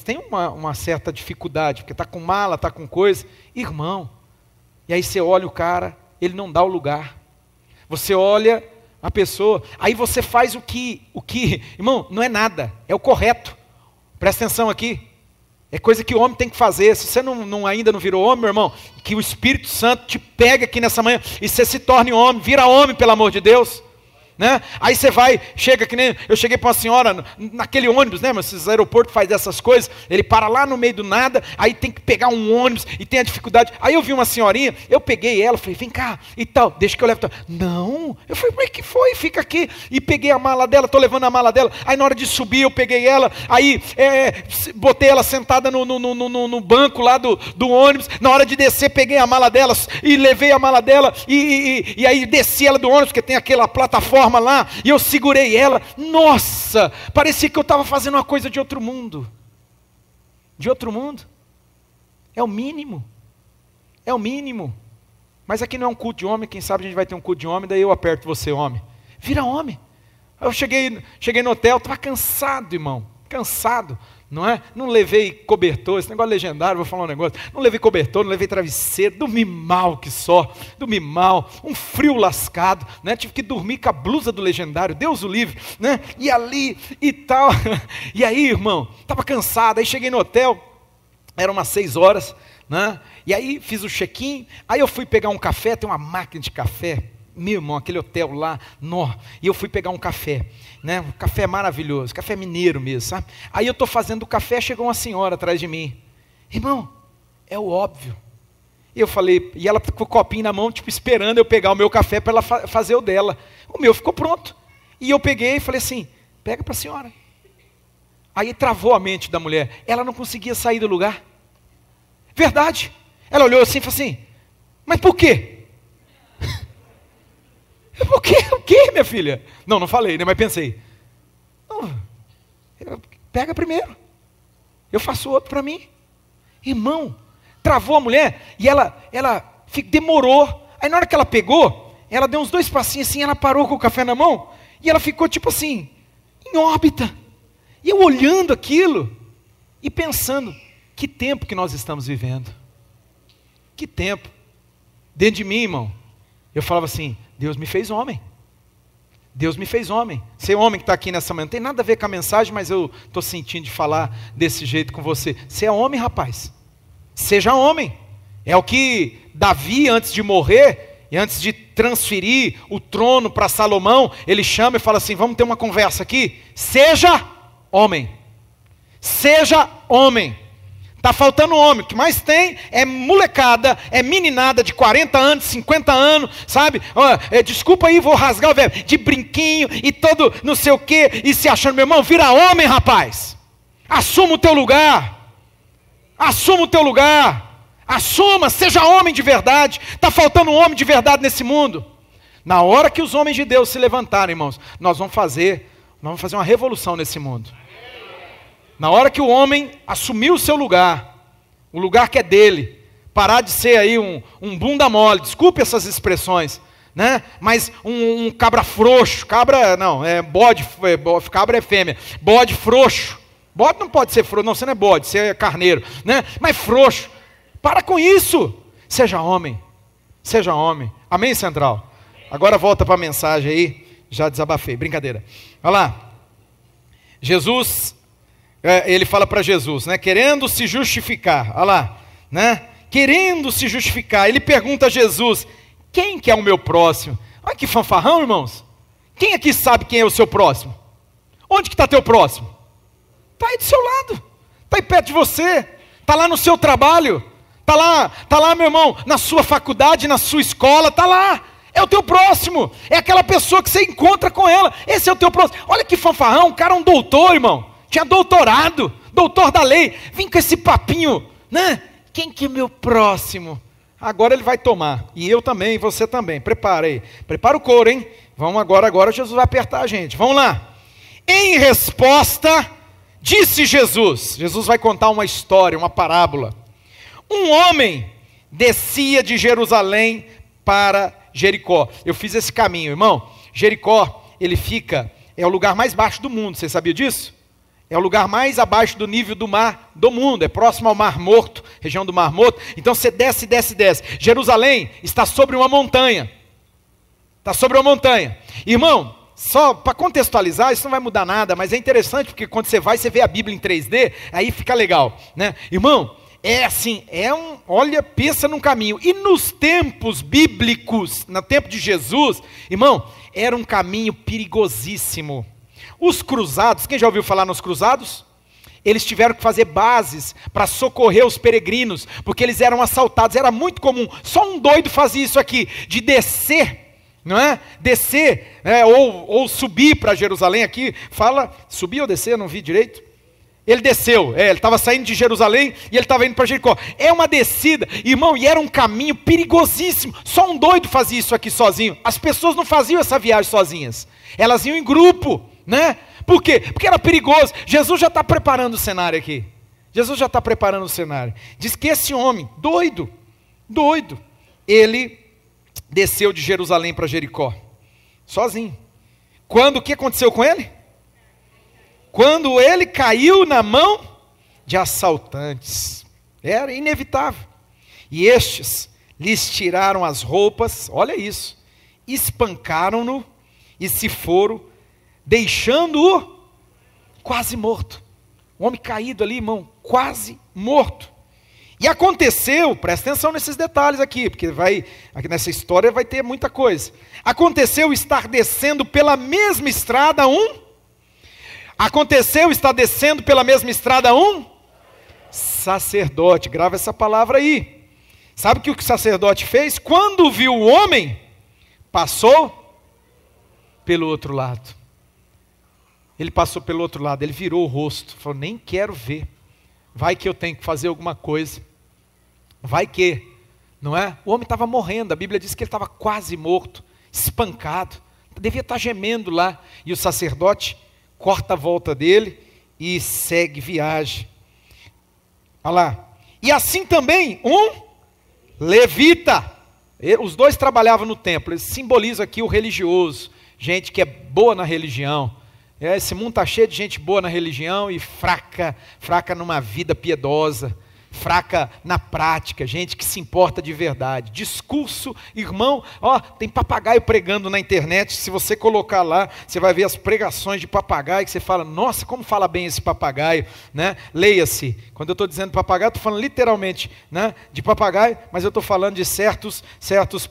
têm uma certa dificuldade, porque está com mala, está com coisa, irmão, e aí você olha o cara, ele não dá o lugar, você olha a pessoa, aí você faz o que, irmão, não é nada, é o correto, presta atenção aqui, é coisa que o homem tem que fazer. Se você ainda não virou homem, meu irmão, que o Espírito Santo te pegue aqui nessa manhã e você se torne homem, vira homem, pelo amor de Deus. Né? Aí você chega que nem, eu cheguei para uma senhora, naquele ônibus, né, mas esses aeroportos fazem essas coisas, ele para lá no meio do nada, aí tem que pegar um ônibus, e tem a dificuldade, aí eu vi uma senhorinha, eu peguei ela, falei, vem cá, e tal, deixa que eu levo, não, eu falei, mas que foi, fica aqui, e peguei a mala dela, estou levando a mala dela, aí na hora de subir eu peguei ela, aí botei ela sentada no banco lá do ônibus, na hora de descer peguei a mala dela, e levei a mala dela, e aí desci ela do ônibus, porque tem aquela plataforma lá, e eu segurei ela, nossa, parecia que eu estava fazendo uma coisa de outro mundo, é o mínimo, mas aqui não é um culto de homem, quem sabe a gente vai ter um culto de homem, daí eu aperto você, homem, vira homem. Eu cheguei no hotel, estava cansado, irmão, não é? Não levei cobertor, esse negócio legendário, vou falar um negócio, não levei cobertor, não levei travesseiro, dormi mal um frio lascado, né? Tive que dormir com a blusa do legendário, Deus o livre, né? E ali e tal, e aí, irmão, estava cansado, aí cheguei no hotel, eram umas 6 horas, né? E aí fiz o check-in, aí eu fui pegar um café, tem uma máquina de café, meu irmão, aquele hotel lá, e eu fui pegar um café, né? Um café maravilhoso, café mineiro mesmo, sabe? Aí eu estou fazendo o café, chegou uma senhora atrás de mim, irmão, é o óbvio. E eu falei, e ela com o copinho na mão, tipo, esperando eu pegar o meu café para ela fazer o dela. O meu ficou pronto. E eu peguei e falei assim, pega para a senhora. Aí travou a mente da mulher, ela não conseguia sair do lugar. Verdade. Ela olhou assim e falou assim, mas por quê? O quê, minha filha? Não falei, né? Mas pensei. Pega primeiro. Eu faço outro para mim. Irmão, travou a mulher e ela demorou. Aí na hora que ela pegou, ela deu uns 2 passinhos assim, ela parou com o café na mão, e ela ficou tipo assim, em órbita. E eu olhando aquilo, e pensando, que tempo que nós estamos vivendo. Que tempo. Dentro de mim, irmão, eu falava assim, Deus me fez homem. Deus me fez homem. Ser homem que está aqui nessa manhã, não tem nada a ver com a mensagem, mas eu estou sentindo de falar desse jeito com você. Você é homem, rapaz. Seja homem. É o que Davi, antes de morrer, e antes de transferir o trono para Salomão, ele chama e fala assim, vamos ter uma conversa aqui? Seja homem. Seja homem. Está faltando homem, o que mais tem é molecada, é meninada de 40 anos, 50 anos, sabe? Desculpa aí, vou rasgar o verbo, de brinquinho e todo não sei o que, e se achando, meu irmão, vira homem, rapaz. Assuma o teu lugar. Assuma o teu lugar. Assuma, seja homem de verdade. Está faltando um homem de verdade nesse mundo. Na hora que os homens de Deus se levantarem, irmãos, nós vamos fazer uma revolução nesse mundo. Na hora que o homem assumir o seu lugar, o lugar que é dele, parar de ser aí um bunda mole, desculpe essas expressões, né? Mas um cabra frouxo, cabra não, bode, cabra é fêmea, bode frouxo, bode não pode ser frouxo, não, você não é bode, você é carneiro, né? Mas frouxo, para com isso, seja homem, amém, Central? Agora volta para a mensagem aí, já desabafei, brincadeira, olha lá, Jesus... ele fala para Jesus, né? Querendo se justificar, olha lá, né? Querendo se justificar, ele pergunta a Jesus, quem que é o meu próximo? Olha que fanfarrão, irmãos. Quem aqui sabe quem é o seu próximo? Onde que está teu próximo? Está aí do seu lado, está aí perto de você, está lá no seu trabalho, está lá, meu irmão, na sua faculdade, na sua escola, está lá. É o teu próximo, é aquela pessoa que você encontra com ela, esse é o teu próximo. Olha que fanfarrão, o cara é um doutor, irmão. Tinha doutorado, doutor da lei, vem com esse papinho, né? Quem que é meu próximo? Agora ele vai tomar, e eu também, você também, prepara aí, prepara o couro, hein? Vamos agora Jesus vai apertar a gente, vamos lá. Em resposta, disse Jesus vai contar uma história, uma parábola. Um homem descia de Jerusalém para Jericó. Eu fiz esse caminho, irmão. Jericó, é o lugar mais baixo do mundo, você sabia disso? É o lugar mais abaixo do nível do mar do mundo, é próximo ao Mar Morto, região do Mar Morto. Então você desce. Jerusalém está sobre uma montanha. Está sobre uma montanha. Irmão, só para contextualizar, isso não vai mudar nada, mas é interessante porque quando você vai, você vê a Bíblia em 3D, aí fica legal, né? Irmão, é assim, olha, pensa num caminho. E nos tempos bíblicos, no tempo de Jesus, irmão, era um caminho perigosíssimo. Os cruzados, quem já ouviu falar nos cruzados? Eles tiveram que fazer bases para socorrer os peregrinos, porque eles eram assaltados, era muito comum, só um doido fazia isso aqui, de descer, não é? Descer, ou subir para Jerusalém aqui, fala, subir ou descer, eu não vi direito. Ele desceu, ele estava saindo de Jerusalém e ele estava indo para Jericó. É uma descida, irmão, e era um caminho perigosíssimo, só um doido fazia isso aqui sozinho, as pessoas não faziam essa viagem sozinhas, elas iam em grupo, né? Por quê? Porque era perigoso. Jesus já está preparando o cenário aqui. Diz que esse homem, doido, ele desceu de Jerusalém para Jericó, sozinho. O que aconteceu com ele? Quando ele caiu na mão de assaltantes. Era inevitável. E estes lhes tiraram as roupas, olha isso, espancaram-no e se foram, deixando-o quase morto. O homem caído ali, irmão, quase morto. E aconteceu, presta atenção nesses detalhes aqui, porque aqui nessa história vai ter muita coisa. Aconteceu estar descendo pela mesma estrada um sacerdote, grava essa palavra aí. Sabe o que o sacerdote fez? Quando viu o homem, passou pelo outro lado. Ele passou pelo outro lado, ele virou o rosto, falou, nem quero ver, vai que eu tenho que fazer alguma coisa, vai que, não é? O homem estava morrendo, a Bíblia diz que ele estava quase morto, espancado, devia estar gemendo lá, e o sacerdote corta a volta dele e segue viagem. Olha lá, e assim também um levita, Os dois trabalhavam no templo, eles simbolizam aqui o religioso, gente que é boa na religião. Esse mundo está cheio de gente boa na religião e fraca numa vida piedosa, fraca na prática, gente que se importa de verdade. Discurso, irmão, tem papagaio pregando na internet, se você colocar lá, você vai ver as pregações de papagaio, que você fala, nossa, como fala bem esse papagaio, né? Leia-se, quando eu estou dizendo papagaio, estou falando literalmente, né, de papagaio, mas eu estou falando de certos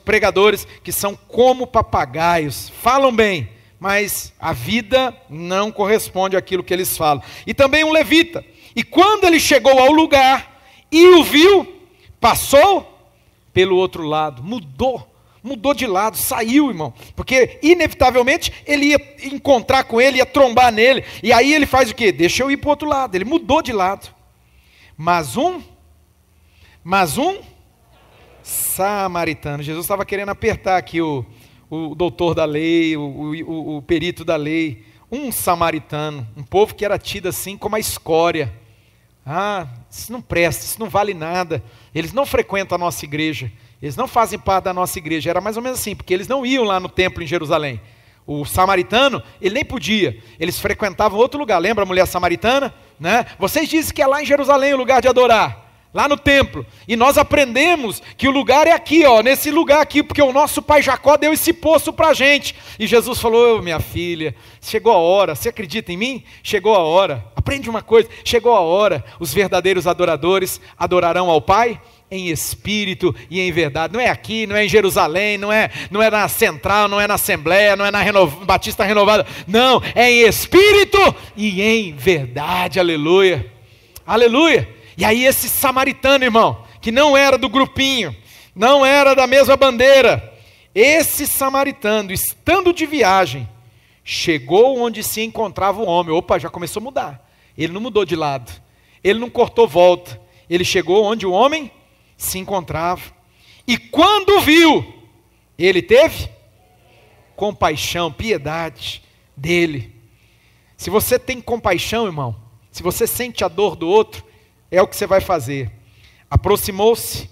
pregadores que são como papagaios, falam bem, mas a vida não corresponde àquilo que eles falam. E também um levita, e quando ele chegou ao lugar, e o viu, passou pelo outro lado, mudou de lado, saiu, irmão, porque inevitavelmente ele ia encontrar com ele, ia trombar nele, e aí ele faz o quê? Deixa eu ir para o outro lado, ele mudou de lado. Mas um samaritano, Jesus estava querendo apertar aqui o doutor da lei, o perito da lei, um samaritano, um povo que era tido assim como a escória. Isso não presta, isso não vale nada, eles não frequentam a nossa igreja, eles não fazem parte da nossa igreja, era mais ou menos assim, porque eles não iam lá no templo em Jerusalém. O samaritano, ele nem podia, eles frequentavam outro lugar, lembra a mulher samaritana? Né? Vocês dizem que é lá em Jerusalém o lugar de adorar, lá no templo, e nós aprendemos que o lugar é aqui, nesse lugar aqui, porque o nosso pai Jacó deu esse poço para a gente, e Jesus falou, minha filha, chegou a hora, você acredita em mim? Chegou a hora, aprende uma coisa, chegou a hora, os verdadeiros adoradores adorarão ao Pai em espírito e em verdade, não é aqui, não é em Jerusalém, não é na Central, não é na Assembleia, não é na Batista Renovada, não, é em espírito e em verdade, aleluia, aleluia. E aí esse samaritano, irmão, que não era do grupinho, não era da mesma bandeira, esse samaritano, estando de viagem, chegou onde se encontrava o homem. Opa, já começou a mudar. Ele não mudou de lado, ele não cortou volta, ele chegou onde o homem se encontrava. E quando viu, ele teve compaixão, piedade dele. Se você tem compaixão, irmão, se você sente a dor do outro, é o que você vai fazer. Aproximou-se,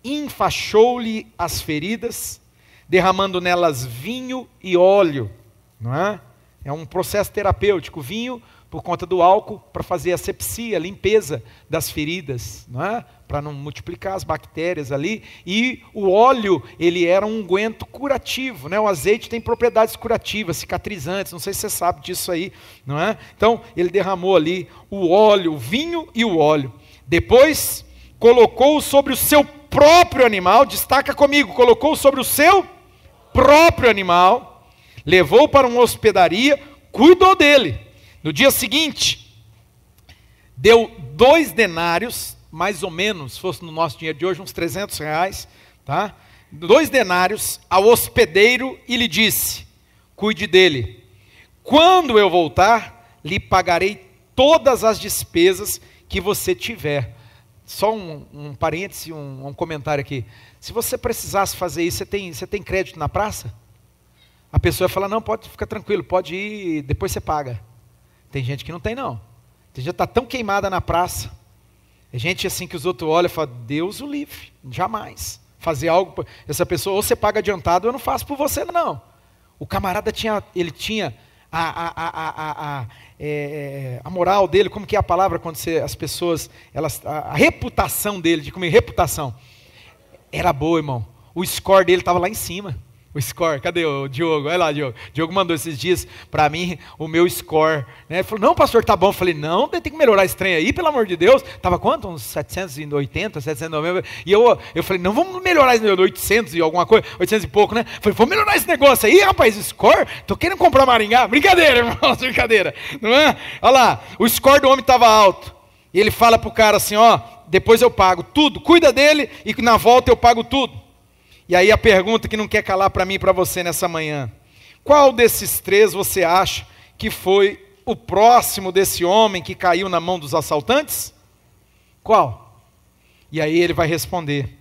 enfaixou-lhe as feridas, derramando nelas vinho e óleo. Não é? É um processo terapêutico. Vinho por conta do álcool para fazer asepsia, limpeza das feridas, não é? Para não multiplicar as bactérias ali. E o óleo, ele era um unguento curativo, né? O azeite tem propriedades curativas, cicatrizantes, não sei se você sabe disso aí, não é? Então, ele derramou ali o óleo, o vinho e o óleo. Depois, colocou sobre o seu próprio animal, destaca comigo, colocou sobre o seu próprio animal, levou para uma hospedaria, cuidou dele. No dia seguinte, deu 2 denários, mais ou menos, se fosse no nosso dinheiro de hoje, uns R$300, tá? 2 denários ao hospedeiro e lhe disse, cuide dele. Quando eu voltar, lhe pagarei todas as despesas que você tiver. Só um parêntese, um comentário aqui. Se você precisasse fazer isso, você tem crédito na praça? A pessoa vai falar, não, pode ficar tranquilo, pode ir, depois você paga. Tem gente que não tem, não. Tem gente que está tão queimada na praça. É gente assim que os outros olham e falam, Deus o livre, jamais. Fazer algo, essa pessoa, ou você paga adiantado, eu não faço por você, não. O camarada tinha a moral dele, como que é a palavra quando as pessoas, a reputação dele, de comer reputação, era boa, irmão. O score dele estava lá em cima. O score, cadê o Diogo? Olha lá, Diogo. O Diogo mandou esses dias para mim o meu score. Né? Ele falou, não, pastor, tá bom. Eu falei, não, tem que melhorar esse trem aí, pelo amor de Deus. Estava quanto? Uns 780, 790. E eu falei, não, vamos melhorar esse negócio, 800 e alguma coisa, 800 e pouco, né? Eu falei, vamos melhorar esse negócio aí, rapaz, score? Tô querendo comprar Maringá. Brincadeira, irmão, brincadeira. Não é? Olha lá, o score do homem estava alto. E ele fala pro cara assim, depois eu pago tudo, cuida dele e na volta eu pago tudo. E aí a pergunta que não quer calar para mim e para você nessa manhã. Qual desses 3 você acha que foi o próximo desse homem que caiu na mão dos assaltantes? Qual? E aí ele vai responder.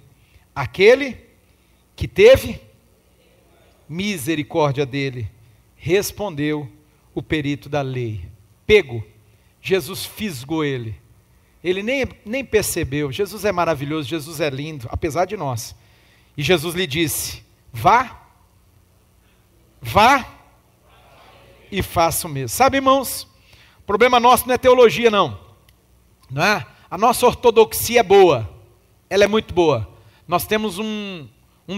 Aquele que teve misericórdia dele. Respondeu o perito da lei. Pego. Jesus fisgou ele. Ele nem percebeu. Jesus é maravilhoso, Jesus é lindo, apesar de nós. E Jesus lhe disse: vá e faça o mesmo. Sabe, irmãos, o problema nosso não é teologia, não é? A nossa ortodoxia é boa, ela é muito boa. Nós temos um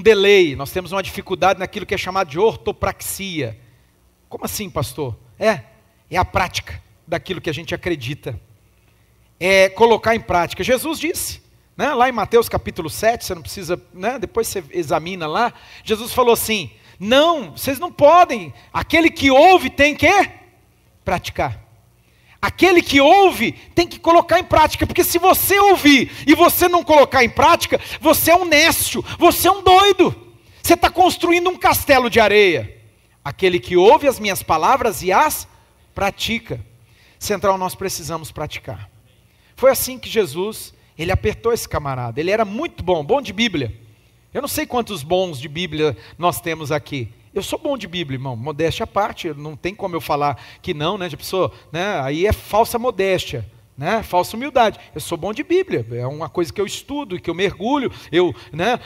delay, nós temos uma dificuldade naquilo que é chamado de ortopraxia. Como assim, pastor? É a prática daquilo que a gente acredita, é colocar em prática. Jesus disse, né, lá em Mateus capítulo 7, você não precisa, né, depois você examina lá, Jesus falou assim: não, vocês não podem, aquele que ouve tem que praticar. Aquele que ouve tem que colocar em prática, porque se você ouvir e você não colocar em prática, você é um nécio, você é um doido, você está construindo um castelo de areia. Aquele que ouve as minhas palavras e as pratica. Central, nós precisamos praticar. Foi assim que Jesus, ele apertou esse camarada. Ele era muito bom de Bíblia. Eu não sei quantos bons de Bíblia nós temos aqui. Eu sou bom de Bíblia, irmão, modéstia à parte, não tem como eu falar que não, né, de pessoa, né, aí é falsa modéstia, né, falsa humildade. Eu sou bom de Bíblia, é uma coisa que eu estudo, que eu mergulho, eu, né,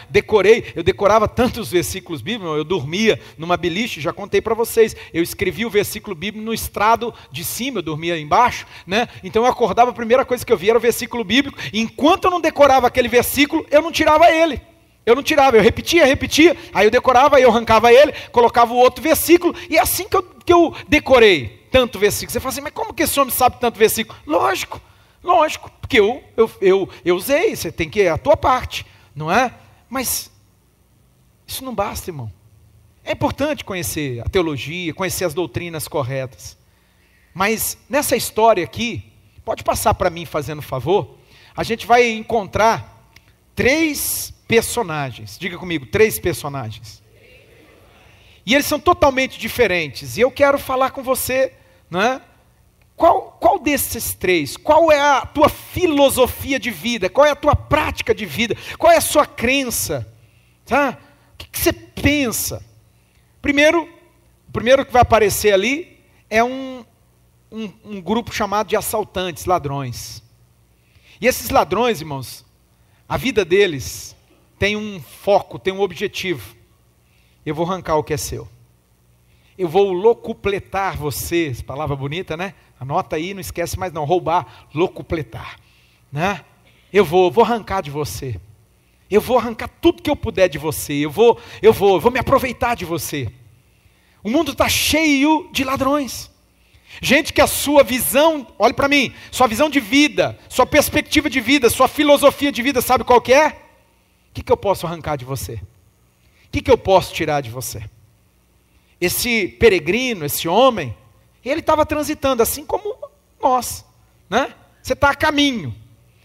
eu decorava tantos versículos bíblicos, eu dormia numa beliche, já contei para vocês, eu escrevi o versículo bíblico no estrado de cima, eu dormia embaixo, né, então eu acordava, a primeira coisa que eu via era o versículo bíblico, e enquanto eu não decorava aquele versículo, eu não tirava ele. Eu não tirava, eu repetia, aí eu decorava, aí eu arrancava ele, colocava o outro versículo, e é assim que eu decorei tanto versículo. Você fala assim, mas como que esse homem sabe tanto versículo? Lógico, porque eu usei, você tem que ir a tua parte, não é? Mas isso não basta, irmão. É importante conhecer a teologia, conhecer as doutrinas corretas, mas nessa história aqui, pode passar para mim fazendo favor, a gente vai encontrar 3 personagens, diga comigo, 3 personagens, e eles são totalmente diferentes, e eu quero falar com você, não é? Qual desses 3, qual é a tua filosofia de vida, qual é a tua prática de vida, qual é a sua crença, tá? O que você pensa? O primeiro que vai aparecer ali, é um grupo chamado de assaltantes, ladrões, e esses ladrões, irmãos, a vida deles tem um foco, tem um objetivo. Eu vou arrancar o que é seu. Eu vou locupletar você, essa palavra bonita, né? Anota aí, não esquece mais não, roubar, locupletar, né? Eu vou arrancar de você. Eu vou arrancar tudo que eu puder de você. Eu vou me aproveitar de você. O mundo está cheio de ladrões. Gente que a sua visão, olhe para mim, sua visão de vida, sua perspectiva de vida, sua filosofia de vida, sabe qual que é? O que eu posso arrancar de você? O que eu posso tirar de você? Esse peregrino, esse homem, ele estava transitando assim como nós, né? Você está a caminho,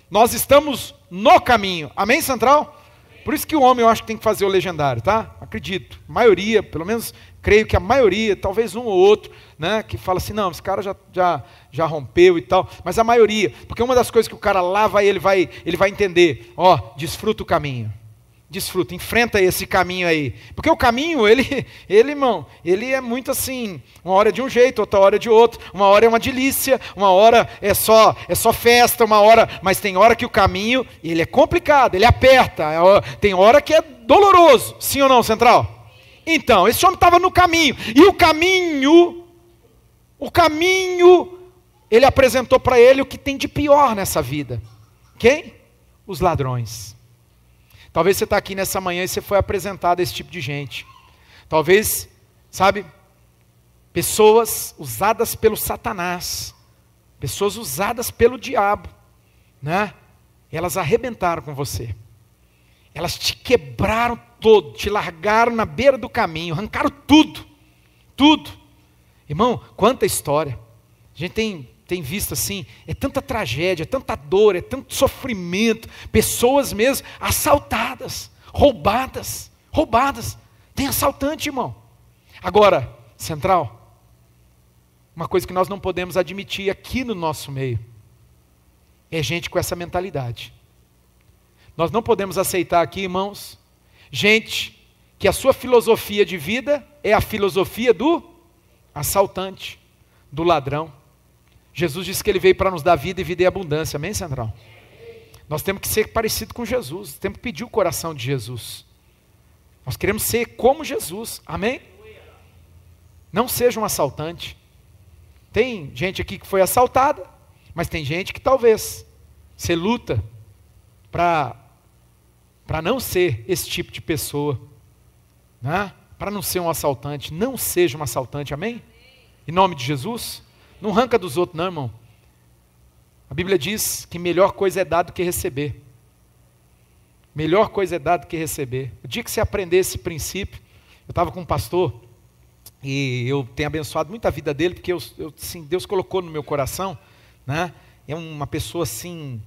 nós estamos no caminho, amém, Central? Por isso que o homem eu acho que tem que fazer o legendário, tá? Acredito, a maioria, pelo menos creio que a maioria, talvez um ou outro, né, que fala assim, não, esse cara já rompeu e tal, mas a maioria, porque uma das coisas que o cara lá ele vai entender, desfruta o caminho. Desfruta, enfrenta esse caminho aí, porque o caminho, irmão, ele é muito assim, uma hora de um jeito, outra hora de outro, uma hora é uma delícia, uma hora é só festa, uma hora, mas tem hora que o caminho, ele é complicado, ele aperta, tem hora que é doloroso, sim ou não, Central? Então, esse homem estava no caminho, e o caminho, ele apresentou para ele o que tem de pior nessa vida. Quem? Os ladrões. Talvez você está aqui nessa manhã e você foi apresentado a esse tipo de gente. Talvez, sabe, pessoas usadas pelo Satanás, pessoas usadas pelo diabo, né? Elas arrebentaram com você. Elas te quebraram todo, te largaram na beira do caminho, arrancaram tudo. Irmão, quanta história. A gente tem visto assim, é tanta tragédia, é tanta dor, é tanto sofrimento, pessoas mesmo assaltadas, roubadas. Tem assaltante, irmão. Agora, Central, uma coisa que nós não podemos admitir aqui no nosso meio, é gente com essa mentalidade. Nós não podemos aceitar aqui, irmãos, gente que a sua filosofia de vida é a filosofia do assaltante, do ladrão. Jesus disse que ele veio para nos dar vida e vida em abundância, amém, Central? Nós temos que ser parecido com Jesus, temos que pedir o coração de Jesus. Nós queremos ser como Jesus, amém? Não seja um assaltante. Tem gente aqui que foi assaltada, mas tem gente que talvez você luta para não ser esse tipo de pessoa, né? Para não ser um assaltante. Não seja um assaltante, amém? Em nome de Jesus. Não arranca dos outros não, irmão. A Bíblia diz que melhor coisa é dar do que receber. Melhor coisa é dar do que receber. O dia que você aprender esse princípio, eu estava com um pastor, e eu tenho abençoado muito a vida dele, porque assim, Deus colocou no meu coração, né? É uma pessoa assim,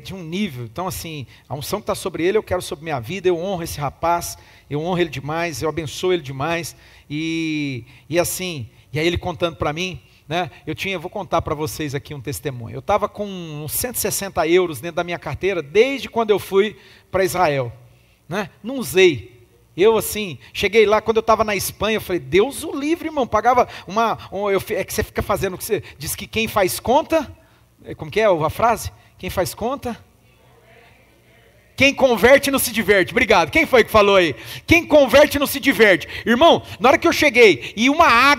de um nível, então assim, a unção que está sobre ele, eu quero sobre minha vida, eu honro esse rapaz, eu honro ele demais, eu abençoo ele demais, e assim, e aí ele contando para mim, né? Eu vou contar para vocês aqui um testemunho. Eu estava com uns 160 euros dentro da minha carteira, desde quando eu fui para Israel, né? Não usei. Eu assim, cheguei lá, quando eu estava na Espanha, eu falei, Deus o livre, irmão, pagava é que você fica fazendo, que você diz que quem faz conta, como que é a frase? Quem faz conta? Quem converte não se diverte. Obrigado. Quem foi que falou aí? Quem converte não se diverte. Irmão, na hora que eu cheguei, e uma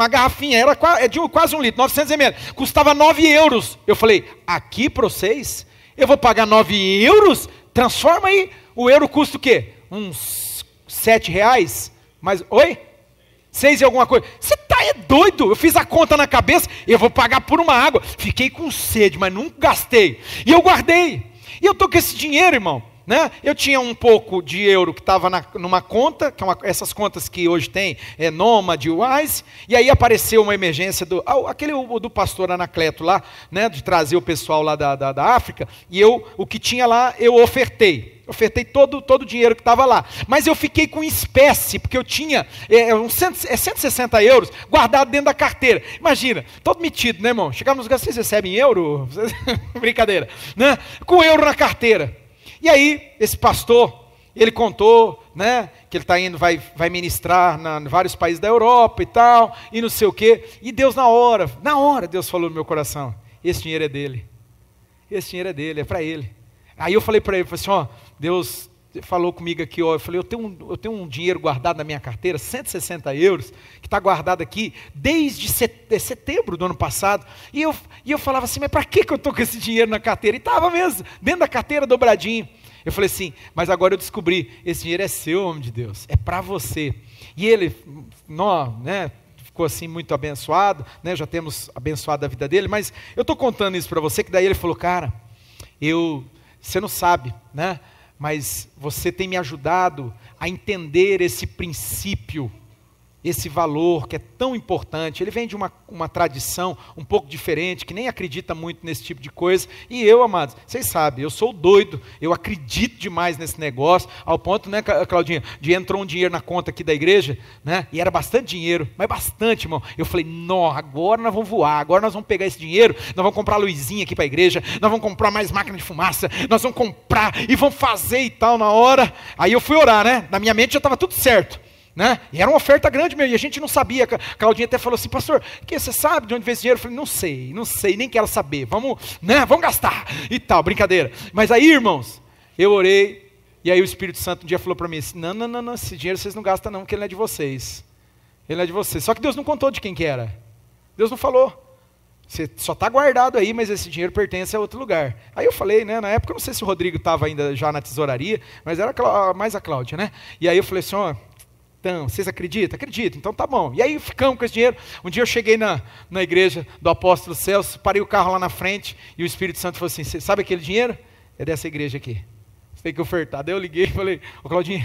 garrafinha, era de quase 1 litro, 900 ml, custava 9 euros. Eu falei, aqui para vocês, eu vou pagar 9 euros? Transforma aí. O euro custa o quê? Uns 7 reais? Mas, oi? 6 e alguma coisa. Você é doido? Eu fiz a conta na cabeça, eu vou pagar por uma água. Fiquei com sede, mas não gastei. E eu guardei. E eu estou com esse dinheiro, irmão, né? Eu tinha um pouco de euro que estava numa conta, que essas contas que hoje tem, Nomad, Wise, e aí apareceu uma emergência do pastor Anacleto lá, né, de trazer o pessoal lá da África, e o que tinha lá, eu ofertei todo o dinheiro que estava lá, mas eu fiquei com espécie, porque eu tinha 160 euros guardado dentro da carteira. Imagina, todo metido, né, irmão? Chegava nos lugares, vocês recebem euro? Brincadeira, né? Com euro na carteira. E aí, esse pastor, ele contou, né, que ele está indo, vai ministrar em vários países da Europa e tal, e não sei o quê, e Deus na hora, Deus falou no meu coração, esse dinheiro é dele, é para ele. Aí eu falei para ele, falei assim, ó, Deus falou comigo aqui, ó, eu falei, eu tenho um dinheiro guardado na minha carteira, 160 euros, que está guardado aqui desde setembro do ano passado, e eu falava assim, mas para que eu estou com esse dinheiro na carteira? E estava mesmo, dentro da carteira dobradinho. Eu falei assim, mas agora eu descobri, esse dinheiro é seu, homem de Deus, é para você. E ele, né, ficou assim muito abençoado, né, já temos abençoado a vida dele, mas eu estou contando isso para você, que daí ele falou, cara, você não sabe, né? Mas você tem me ajudado a entender esse princípio, esse valor que é tão importante. Ele vem de uma tradição um pouco diferente, que nem acredita muito nesse tipo de coisa. E eu, amados, vocês sabem, eu sou doido, eu acredito demais nesse negócio, ao ponto, né, Claudinha, de entrou um dinheiro na conta aqui da igreja, né, e era bastante dinheiro, mas bastante, irmão. Eu falei, não, agora nós vamos voar, agora nós vamos pegar esse dinheiro, nós vamos comprar luzinha aqui para a igreja, nós vamos comprar mais máquina de fumaça, nós vamos comprar e vamos fazer e tal na hora. Aí eu fui orar, né, na minha mente já estava tudo certo. Né? E era uma oferta grande mesmo, e a gente não sabia. A Claudinha até falou assim, pastor, você sabe de onde veio esse dinheiro? Eu falei, não sei, nem quero saber, vamos gastar, e tal, brincadeira. Mas aí, irmãos, eu orei, e aí o Espírito Santo um dia falou para mim assim, não, esse dinheiro vocês não gastam não, porque ele não é de vocês. Ele não é de vocês. Só que Deus não contou de quem que era. Deus não falou. Você só está guardado aí, mas esse dinheiro pertence a outro lugar. Aí eu falei, né, na época, eu não sei se o Rodrigo estava ainda já na tesouraria, mas era mais a Cláudia, né? E aí eu falei assim, ó, então, vocês acreditam? Acredito, então tá bom. E aí ficamos com esse dinheiro. Um dia eu cheguei na igreja do apóstolo Celso, parei o carro lá na frente, e o Espírito Santo falou assim, sabe aquele dinheiro? É dessa igreja aqui. Você tem que ofertar. Daí eu liguei e falei, ô Claudinho,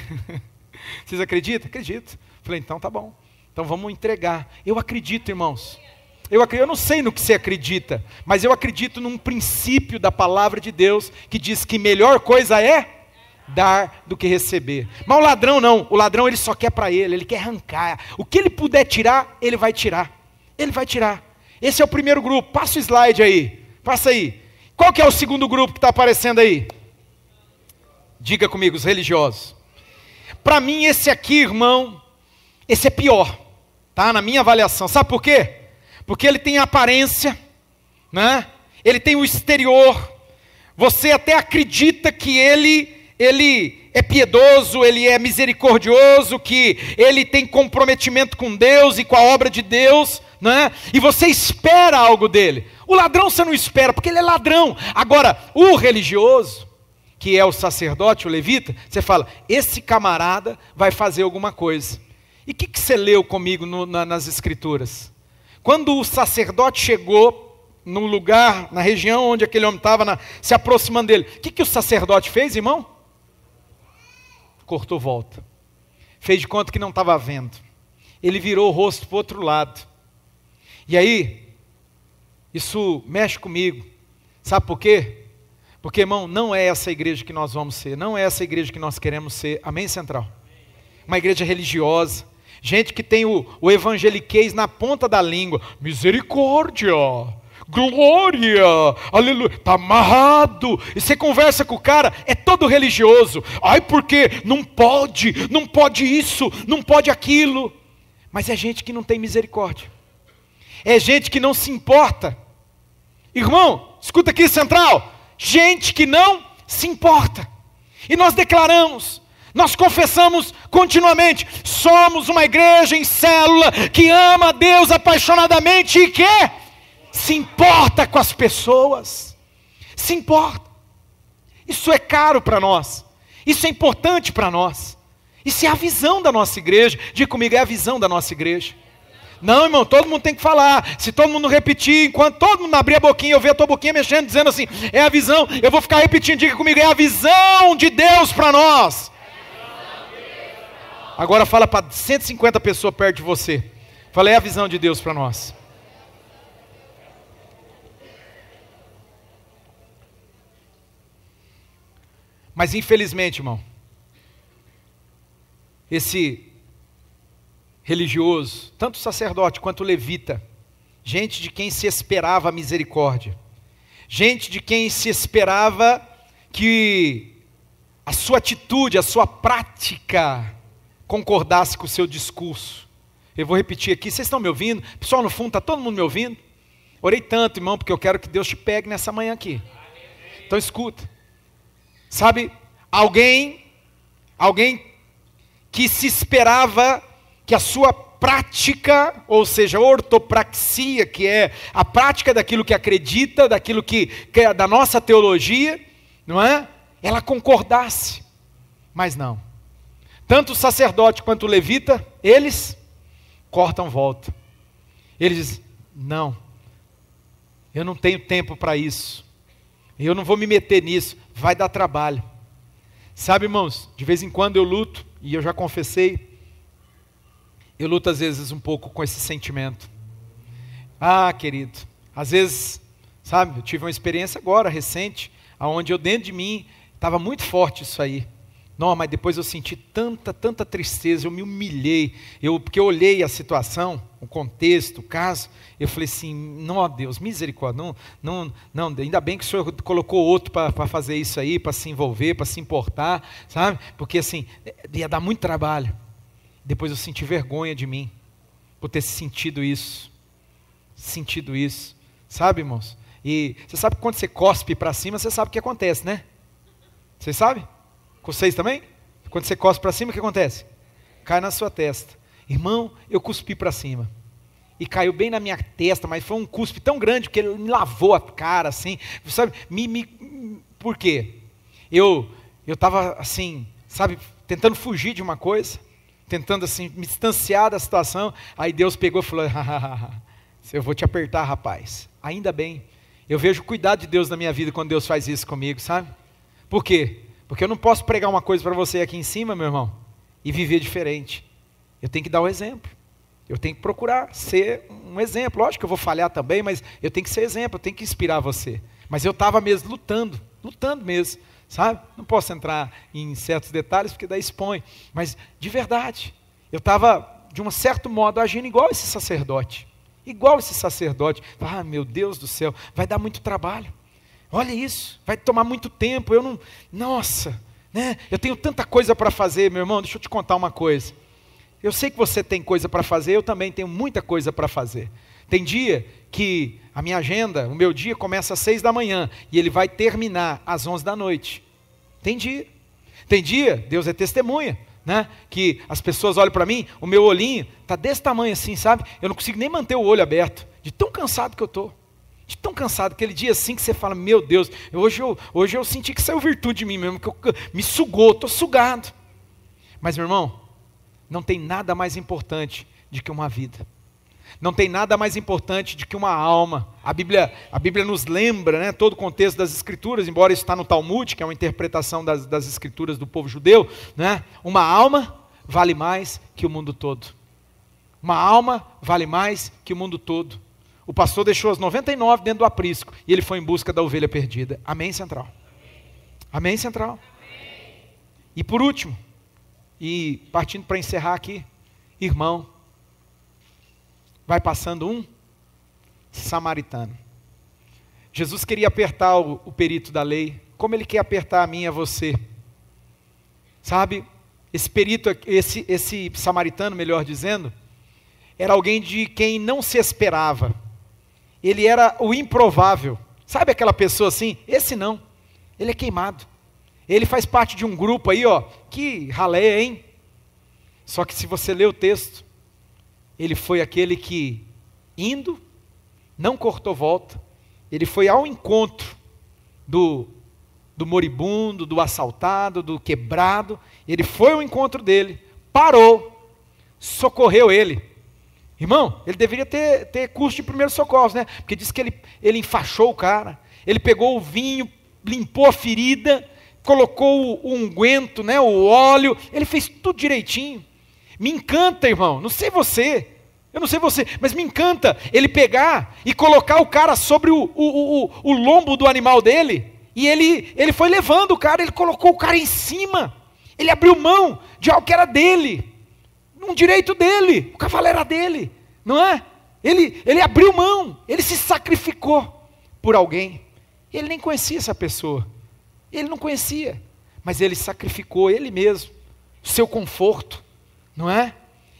vocês acreditam? Acredito. Falei, então tá bom. Então vamos entregar. Eu acredito, irmãos. Eu não sei no que você acredita, mas eu acredito num princípio da palavra de Deus, que diz que melhor coisa é dar do que receber. Mas o ladrão não, o ladrão ele só quer para ele quer arrancar. O que ele puder tirar, ele vai tirar. Ele vai tirar. Esse é o primeiro grupo. Passa o slide aí. Passa aí. Qual que é o segundo grupo que está aparecendo aí? Diga comigo, os religiosos. Para mim esse aqui, irmão, esse é pior, tá? Na minha avaliação. Sabe por quê? Porque ele tem a aparência, né? Ele tem o exterior. Você até acredita que ele é piedoso, ele é misericordioso, que ele tem comprometimento com Deus e com a obra de Deus, né? E você espera algo dele. O ladrão você não espera, porque ele é ladrão. Agora, o religioso, que é o sacerdote, o levita, você fala, esse camarada vai fazer alguma coisa. E o que você leu comigo nas escrituras? Quando o sacerdote chegou no lugar, na região onde aquele homem estava, se aproximando dele, o que o sacerdote fez, irmão? Cortou volta. Fez de conta que não estava vendo. Ele virou o rosto para o outro lado. E aí, isso mexe comigo. Sabe por quê? Porque, irmão, não é essa igreja que nós vamos ser, não é essa igreja que nós queremos ser. Amém, Central? Uma igreja religiosa, gente que tem o evangeliquez na ponta da língua. Misericórdia, glória, aleluia, está amarrado. E você conversa com o cara, é todo religioso. Ai, porque não pode isso, não pode aquilo. Mas é gente que não tem misericórdia. É gente que não se importa. Irmão, escuta aqui, Central. Gente que não se importa. E nós declaramos, nós confessamos continuamente, somos uma igreja em célula que ama a Deus apaixonadamente e que se importa com as pessoas. Se importa. Isso é caro para nós. Isso é importante para nós. Isso é a visão da nossa igreja. Diga comigo, é a visão da nossa igreja. Não, irmão, todo mundo tem que falar. Se todo mundo repetir, enquanto todo mundo abrir a boquinha, eu ver a tua boquinha mexendo, dizendo assim, é a visão, eu vou ficar repetindo, diga comigo, é a visão de Deus para nós. Agora fala para 150 pessoas perto de você. Fala, é a visão de Deus para nós. Mas infelizmente, irmão, esse religioso, tanto o sacerdote quanto o levita, gente de quem se esperava a misericórdia, gente de quem se esperava que a sua atitude, a sua prática concordasse com o seu discurso. Eu vou repetir aqui, vocês estão me ouvindo? Pessoal no fundo, está todo mundo me ouvindo? Orei tanto, irmão, porque eu quero que Deus te pegue nessa manhã aqui. Então escuta, sabe, alguém que se esperava que a sua prática, ou seja, ortopraxia, que é a prática daquilo que acredita, daquilo que é da nossa teologia, não é? Ela concordasse, mas não. Tanto o sacerdote quanto o levita, eles cortam volta. Eles dizem, não, eu não tenho tempo para isso, eu não vou me meter nisso, vai dar trabalho. Sabe, irmãos, de vez em quando eu luto, e eu já confessei, eu luto às vezes um pouco com esse sentimento. Ah, querido, às vezes, sabe, eu tive uma experiência agora, recente, onde eu dentro de mim, estava muito forte isso aí. Não, mas depois eu senti tanta tristeza, eu me humilhei, porque eu olhei a situação, o contexto, o caso, eu falei assim, não, ó Deus, misericórdia, não, ainda bem que o Senhor colocou outro para fazer isso aí, para se envolver, para se importar, sabe, porque assim, ia dar muito trabalho. Depois eu senti vergonha de mim, por ter sentido isso, sabe, irmãos? E você sabe que quando você cospe para cima, você sabe o que acontece, né? Vocês sabem? Com vocês também? Quando você cospe para cima, o que acontece? Cai na sua testa. Irmão, eu cuspi para cima. E caiu bem na minha testa, mas foi um cuspe tão grande que ele me lavou a cara, assim. Sabe? Por quê? Eu estava assim, sabe, tentando fugir de uma coisa, tentando assim, me distanciar da situação. Aí Deus pegou e falou, eu vou te apertar, rapaz. Ainda bem. Eu vejo o cuidado de Deus na minha vida quando Deus faz isso comigo, sabe? Por quê? Porque eu não posso pregar uma coisa para você aqui em cima, meu irmão, e viver diferente. Eu tenho que dar o exemplo. Eu tenho que procurar ser um exemplo. Lógico que eu vou falhar também, mas eu tenho que ser exemplo, eu tenho que inspirar você. Mas eu estava mesmo lutando mesmo, sabe? Não posso entrar em certos detalhes, porque daí expõe. Mas, de verdade, eu estava, de um certo modo, agindo igual esse sacerdote. Ah, meu Deus do céu, vai dar muito trabalho. Olha isso, vai tomar muito tempo, nossa, né? Eu tenho tanta coisa para fazer, meu irmão, deixa eu te contar uma coisa. Eu sei que você tem coisa para fazer, eu também tenho muita coisa para fazer. Tem dia que a minha agenda, o meu dia começa às 6 da manhã, e ele vai terminar às 11 da noite. Tem dia. Tem dia, Deus é testemunha, né? Que as pessoas olham para mim, o meu olhinho está desse tamanho assim, sabe? Eu não consigo nem manter o olho aberto, de tão cansado que eu estou. De tão cansado, aquele dia assim que você fala, meu Deus, hoje eu senti que saiu virtude de mim mesmo, que me sugou, estou sugado. Mas meu irmão, não tem nada mais importante do que uma vida. Não tem nada mais importante do que uma alma. A Bíblia nos lembra, né, todo o contexto das Escrituras, embora isso está no Talmud, que é uma interpretação das Escrituras do povo judeu, né? Uma alma vale mais que o mundo todo. Uma alma vale mais que o mundo todo. O pastor deixou as 99 dentro do aprisco e ele foi em busca da ovelha perdida. Amém, Central? Amém, Central? Amém. E por último, e partindo para encerrar aqui, irmão, vai passando um samaritano. Jesus queria apertar o perito da lei, como ele quer apertar a mim e a você. Sabe, esse perito, esse samaritano, melhor dizendo, era alguém de quem não se esperava. Ele era o improvável. Sabe aquela pessoa assim? Esse não, ele é queimado. Ele faz parte de um grupo aí, ó, que ralé, hein? Só que se você ler o texto, ele foi aquele que, indo, não cortou volta, ele foi ao encontro do moribundo, do assaltado, do quebrado, ele foi ao encontro dele, parou, socorreu ele. Irmão, ele deveria ter curso de primeiros socorros, né? Porque diz que ele enfaixou o cara, ele pegou o vinho, limpou a ferida, colocou o unguento, né, o óleo, ele fez tudo direitinho. Me encanta, irmão, não sei você, eu não sei você, mas me encanta ele pegar e colocar o cara sobre o lombo do animal dele, e ele foi levando o cara, ele colocou o cara em cima, ele abriu mão de algo que era dele, um direito dele, o cavalo era dele, não é? Ele abriu mão, ele se sacrificou por alguém, ele nem conhecia essa pessoa, ele não conhecia, mas ele sacrificou ele mesmo, o seu conforto, não é?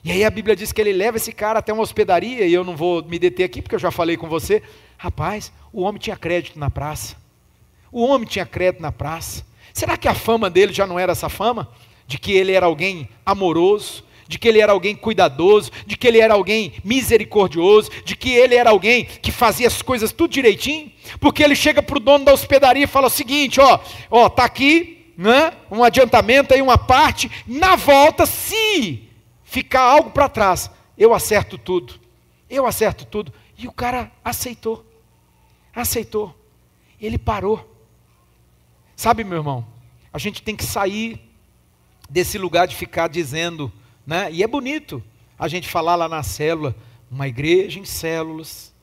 E aí a Bíblia diz que ele leva esse cara até uma hospedaria, e eu não vou me deter aqui, porque eu já falei com você. Rapaz, o homem tinha crédito na praça. O homem tinha crédito na praça. Será que a fama dele já não era essa fama? De que ele era alguém amoroso, de que ele era alguém cuidadoso, de que ele era alguém misericordioso, de que ele era alguém que fazia as coisas tudo direitinho? Porque ele chega para o dono da hospedaria e fala o seguinte, ó, tá aqui, né, um adiantamento aí, uma parte, na volta, se ficar algo para trás, eu acerto tudo, e o cara aceitou, ele parou. Sabe, meu irmão, a gente tem que sair desse lugar de ficar dizendo, né, e é bonito a gente falar lá na célula, uma igreja em células,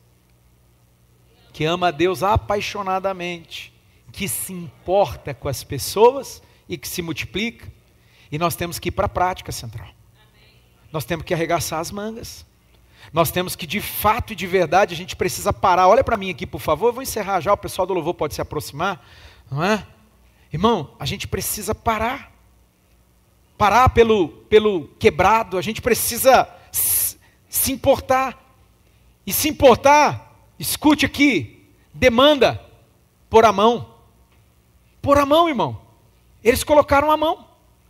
que ama a Deus apaixonadamente, que se importa com as pessoas e que se multiplica, e nós temos que ir para a prática, Central. Nós temos que arregaçar as mangas. Nós temos que, de fato e de verdade, a gente precisa parar. Olha para mim aqui, por favor. Eu vou encerrar já, o pessoal do louvor pode se aproximar. Não é? Irmão, a gente precisa parar. Parar pelo quebrado. A gente precisa se importar. E se importar, escute aqui, demanda pôr a mão. Pôr a mão, irmão. Eles colocaram a mão.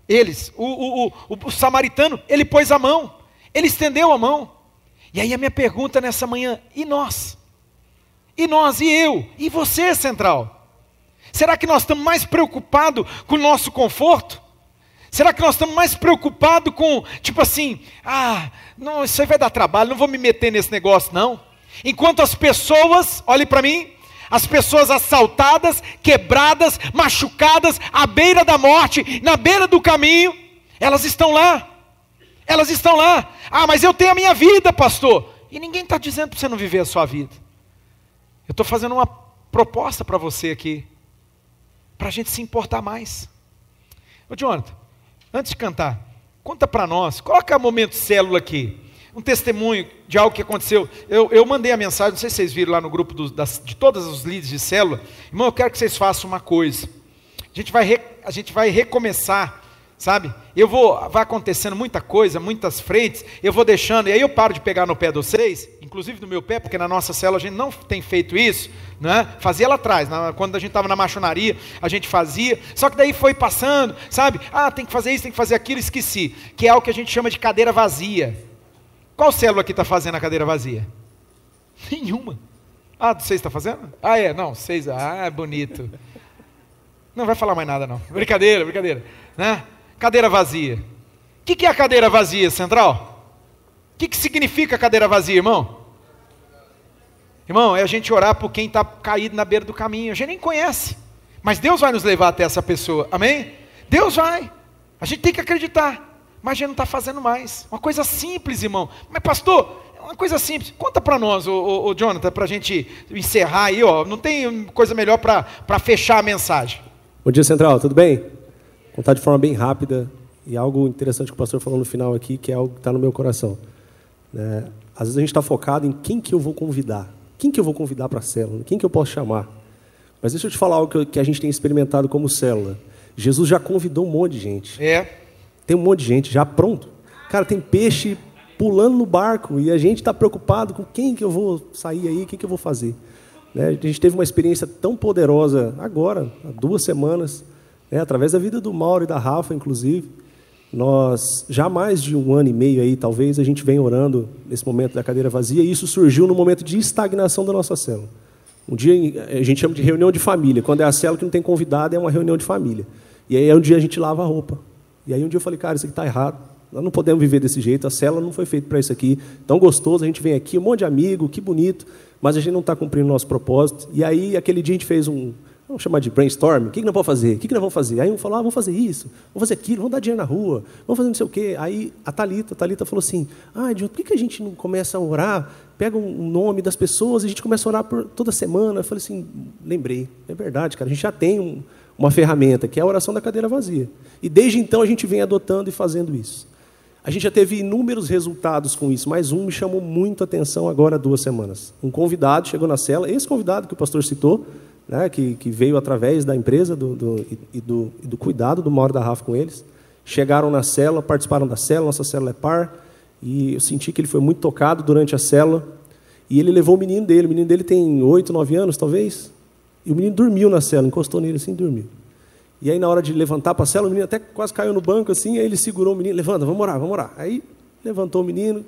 Eles, o samaritano, ele pôs a mão, ele estendeu a mão. E aí a minha pergunta nessa manhã, e nós? E nós, e eu? E você, Central? Será que nós estamos mais preocupados com o nosso conforto? Será que nós estamos mais preocupados com, tipo assim, não, isso aí vai dar trabalho, não vou me meter nesse negócio não. Enquanto as pessoas, olhem para mim, as pessoas assaltadas, quebradas, machucadas, à beira da morte, na beira do caminho, elas estão lá. Mas eu tenho a minha vida, pastor. E ninguém está dizendo para você não viver a sua vida. Eu estou fazendo uma proposta para você aqui, para a gente se importar mais. Ô Jonathan, antes de cantar, conta para nós, coloca momento célula aqui. Um testemunho de algo que aconteceu. Eu mandei a mensagem, não sei se vocês viram lá no grupo de todos os líderes de célula. Irmão, eu quero que vocês façam uma coisa. A gente vai recomeçar, sabe? Vai acontecendo muita coisa, muitas frentes, eu vou deixando, e aí eu paro de pegar no pé de vocês, inclusive no meu pé, porque na nossa célula a gente não tem feito isso, né? Fazia lá atrás, quando a gente estava na maçonaria, a gente fazia, só que daí foi passando, sabe? Tem que fazer isso, tem que fazer aquilo, esqueci, que é o que a gente chama de cadeira vazia. Qual célula aqui está fazendo a cadeira vazia? Nenhuma. Vocês estão fazendo? Não, vocês, bonito. Não vai falar mais nada não, brincadeira, né? Cadeira vazia. O que é a cadeira vazia, Central? O que significa cadeira vazia, irmão? Irmão, é a gente orar por quem está caído na beira do caminho. A gente nem conhece, mas Deus vai nos levar até essa pessoa, amém? Deus vai, a gente tem que acreditar, mas a gente não está fazendo mais. Uma coisa simples, irmão. Mas pastor, é uma coisa simples. Conta para nós, o Jonathan, para a gente encerrar aí, não tem coisa melhor para fechar a mensagem. Bom dia, Central, tudo bem? Contar de forma bem rápida, e algo interessante que o pastor falou no final aqui, que é algo que está no meu coração. Às vezes a gente está focado em quem que eu vou convidar. Quem que eu vou convidar para a célula? Quem que eu posso chamar? Mas deixa eu te falar algo que a gente tem experimentado como célula. Jesus já convidou um monte de gente. Tem um monte de gente já pronto. Cara, tem peixe pulando no barco, e a gente está preocupado com quem que eu vou sair aí, o que eu vou fazer. A gente teve uma experiência tão poderosa agora, há 2 semanas, através da vida do Mauro e da Rafa, inclusive. Nós, já há mais de 1 ano e meio aí, talvez, a gente vem orando nesse momento da cadeira vazia, e isso surgiu no momento de estagnação da nossa célula. Um dia, a gente chama de reunião de família. Quando é a célula que não tem convidado, é uma reunião de família. E aí, um dia, a gente lava a roupa. E aí, um dia eu falei, cara, isso aqui está errado. Nós não podemos viver desse jeito, a célula não foi feita para isso aqui. Tão gostoso, a gente vem aqui, um monte de amigo, que bonito, mas a gente não está cumprindo o nosso propósito. E aí, aquele dia, a gente fez vamos chamar de brainstorm, o que nós vamos fazer? O que nós vamos fazer? Aí um falou, vamos fazer isso, vamos fazer aquilo, vamos dar dinheiro na rua, vamos fazer não sei o quê. Aí a Thalita falou assim, Edilton, por que a gente não começa a orar, pega um nome das pessoas e a gente começa a orar toda semana? Eu falei assim, lembrei, é verdade, cara, a gente já tem uma ferramenta, que é a oração da cadeira vazia. E desde então a gente vem adotando e fazendo isso. A gente já teve inúmeros resultados com isso, mas me chamou muito a atenção agora há 2 semanas. Um convidado chegou na célula, esse convidado que o pastor citou, que veio através da empresa e do cuidado do Mauro e da Rafa com eles. Chegaram na célula, participaram da célula, nossa célula é par, e eu senti que ele foi muito tocado durante a célula, e ele levou o menino dele tem 8, 9 anos, talvez, e o menino dormiu na célula, encostou nele assim e dormiu. E aí, na hora de levantar para a célula, o menino até quase caiu no banco, assim, aí ele segurou o menino, levanta, vamos orar. Aí, levantou o menino,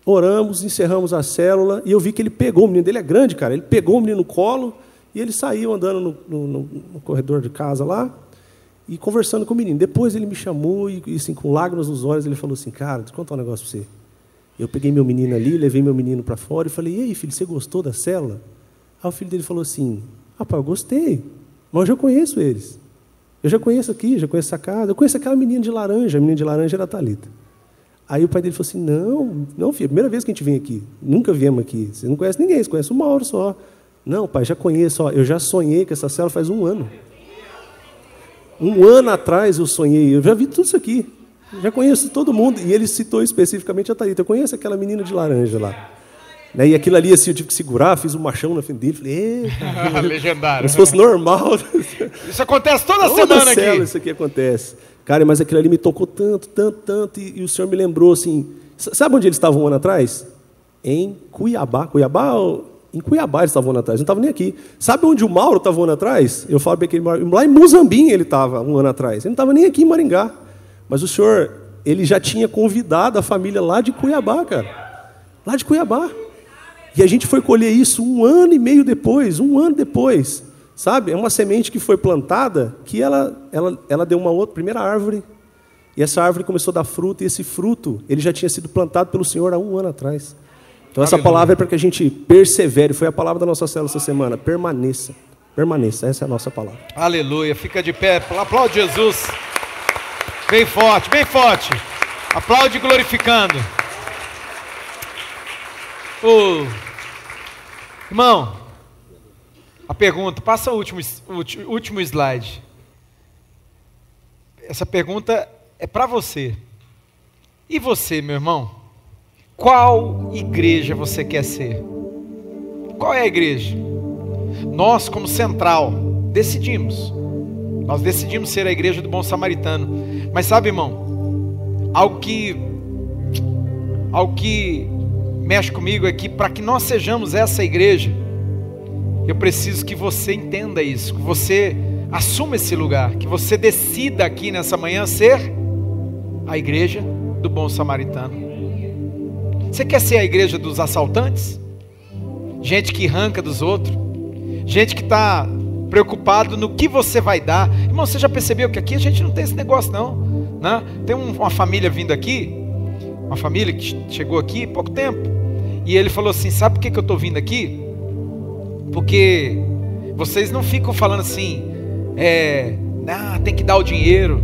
oramos, encerramos a célula, e eu vi que ele pegou o menino, ele é grande, cara, ele pegou o menino no colo, e ele saiu andando no corredor de casa lá, e conversando com o menino. Depois ele me chamou, e assim, com lágrimas nos olhos, ele falou assim, cara, deixa eu contar um negócio para você. Eu peguei meu menino ali, levei meu menino para fora, e falei, e aí, filho, você gostou da célula? Aí o filho dele falou assim, rapaz, eu gostei, mas eu já conheço eles. Eu já conheço aqui, já conheço essa casa, eu conheço aquela menina de laranja, a menina de laranja era a Thalita. Aí o pai dele falou assim, não, filho, primeira vez que a gente vem aqui, nunca viemos aqui, você não conhece ninguém, você conhece o Mauro só. Não, pai, já conheço, eu já sonhei com essa célula faz 1 ano. 1 ano atrás eu sonhei, eu já vi tudo isso aqui, já conheço todo mundo, e ele citou especificamente a Thalita, eu conheço aquela menina de laranja lá. E aquilo ali, assim, eu tive que segurar, fiz um machão na frente dele, falei, legendário. Se fosse normal. Isso acontece toda semana célula, aqui. Isso aqui acontece. Cara, mas aquilo ali me tocou tanto, e o Senhor me lembrou, assim, sabe onde eles estavam 1 ano atrás? Em Cuiabá. Em Cuiabá eles estavam 1 ano atrás, não estavam nem aqui. Sabe onde o Mauro estava 1 ano atrás? Eu falo bem que ele mora lá em Muzambinho, ele estava 1 ano atrás. Ele não estava nem aqui em Maringá. Mas o Senhor, ele já tinha convidado a família lá de Cuiabá, cara. Lá de Cuiabá. E a gente foi colher isso 1 ano e meio depois, 1 ano depois. Sabe? É uma semente que foi plantada, que ela deu uma primeira árvore. E essa árvore começou a dar fruto, e esse fruto, ele já tinha sido plantado pelo Senhor há 1 ano atrás. Então, essa palavra é para que a gente persevere. Foi a palavra da nossa célula essa semana. Permaneça. Permaneça. Essa é a nossa palavra. Aleluia. Fica de pé. Aplaude Jesus. Bem forte, bem forte. Aplaude glorificando. Irmão, a pergunta. Passa o último slide. Essa pergunta é para você. E você, meu irmão? Qual igreja você quer ser? Qual é a igreja? Nós, como Central, decidimos Nós decidimos ser a igreja do Bom Samaritano. Mas sabe, irmão, algo que mexe comigo é que para que nós sejamos essa igreja, eu preciso que você entenda isso, que você assuma esse lugar, que você decida aqui nessa manhã ser a igreja do Bom Samaritano. Você quer ser a igreja dos assaltantes? Gente que arranca dos outros, gente que está preocupado no que você vai dar. Irmão, você já percebeu que aqui a gente não tem esse negócio não, né? Tem uma família vindo aqui, uma família que chegou aqui há pouco tempo, e ele falou assim: sabe por que eu estou vindo aqui? Porque vocês não ficam falando assim, tem que dar o dinheiro.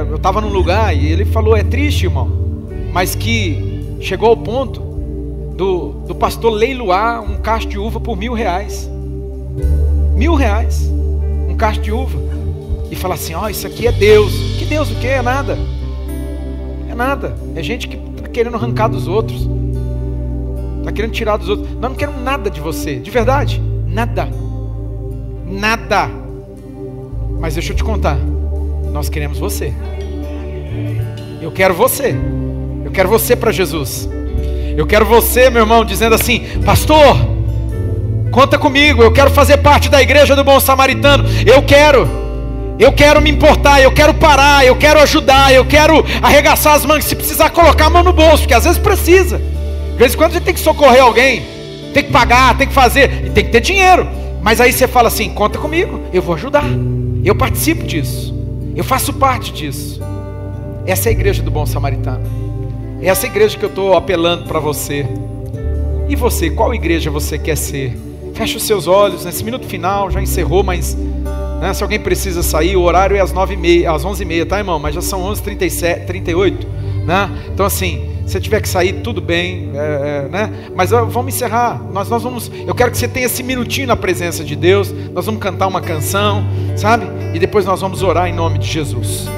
Eu estava num lugar e ele falou, é triste, irmão, mas que chegou ao ponto do pastor leiloar um cacho de uva por R$1.000. R$1.000, um cacho de uva, e falar assim: isso aqui é Deus. Que Deus o quê? É nada. É nada. É gente que está querendo arrancar dos outros, está querendo tirar dos outros. Nós não queremos nada de você, de verdade, nada. Mas deixa eu te contar, nós queremos você. Eu quero você para Jesus. Eu quero você, meu irmão, dizendo assim: pastor, conta comigo, eu quero fazer parte da igreja do Bom Samaritano. Eu quero me importar, eu quero parar, eu quero ajudar, eu quero arregaçar as mangas, se precisar colocar a mão no bolso, porque às vezes precisa. De vez em quando a gente tem que socorrer alguém, tem que pagar, tem que fazer, e tem que ter dinheiro. Mas aí você fala assim: conta comigo, eu vou ajudar, eu participo disso, eu faço parte disso. Essa é a igreja do Bom Samaritano. Essa é a igreja que eu estou apelando para você. E você, qual igreja você quer ser? Feche os seus olhos, nesse minuto final, já encerrou, mas né, se alguém precisa sair, o horário é às 9h30, às 11h30, tá, irmão? Mas já são 11h38, né? Então assim, se tiver que sair, tudo bem, né? Mas vamos encerrar. Nós vamos. Eu quero que você tenha esse minutinho na presença de Deus. Nós vamos cantar uma canção, sabe? E depois nós vamos orar em nome de Jesus.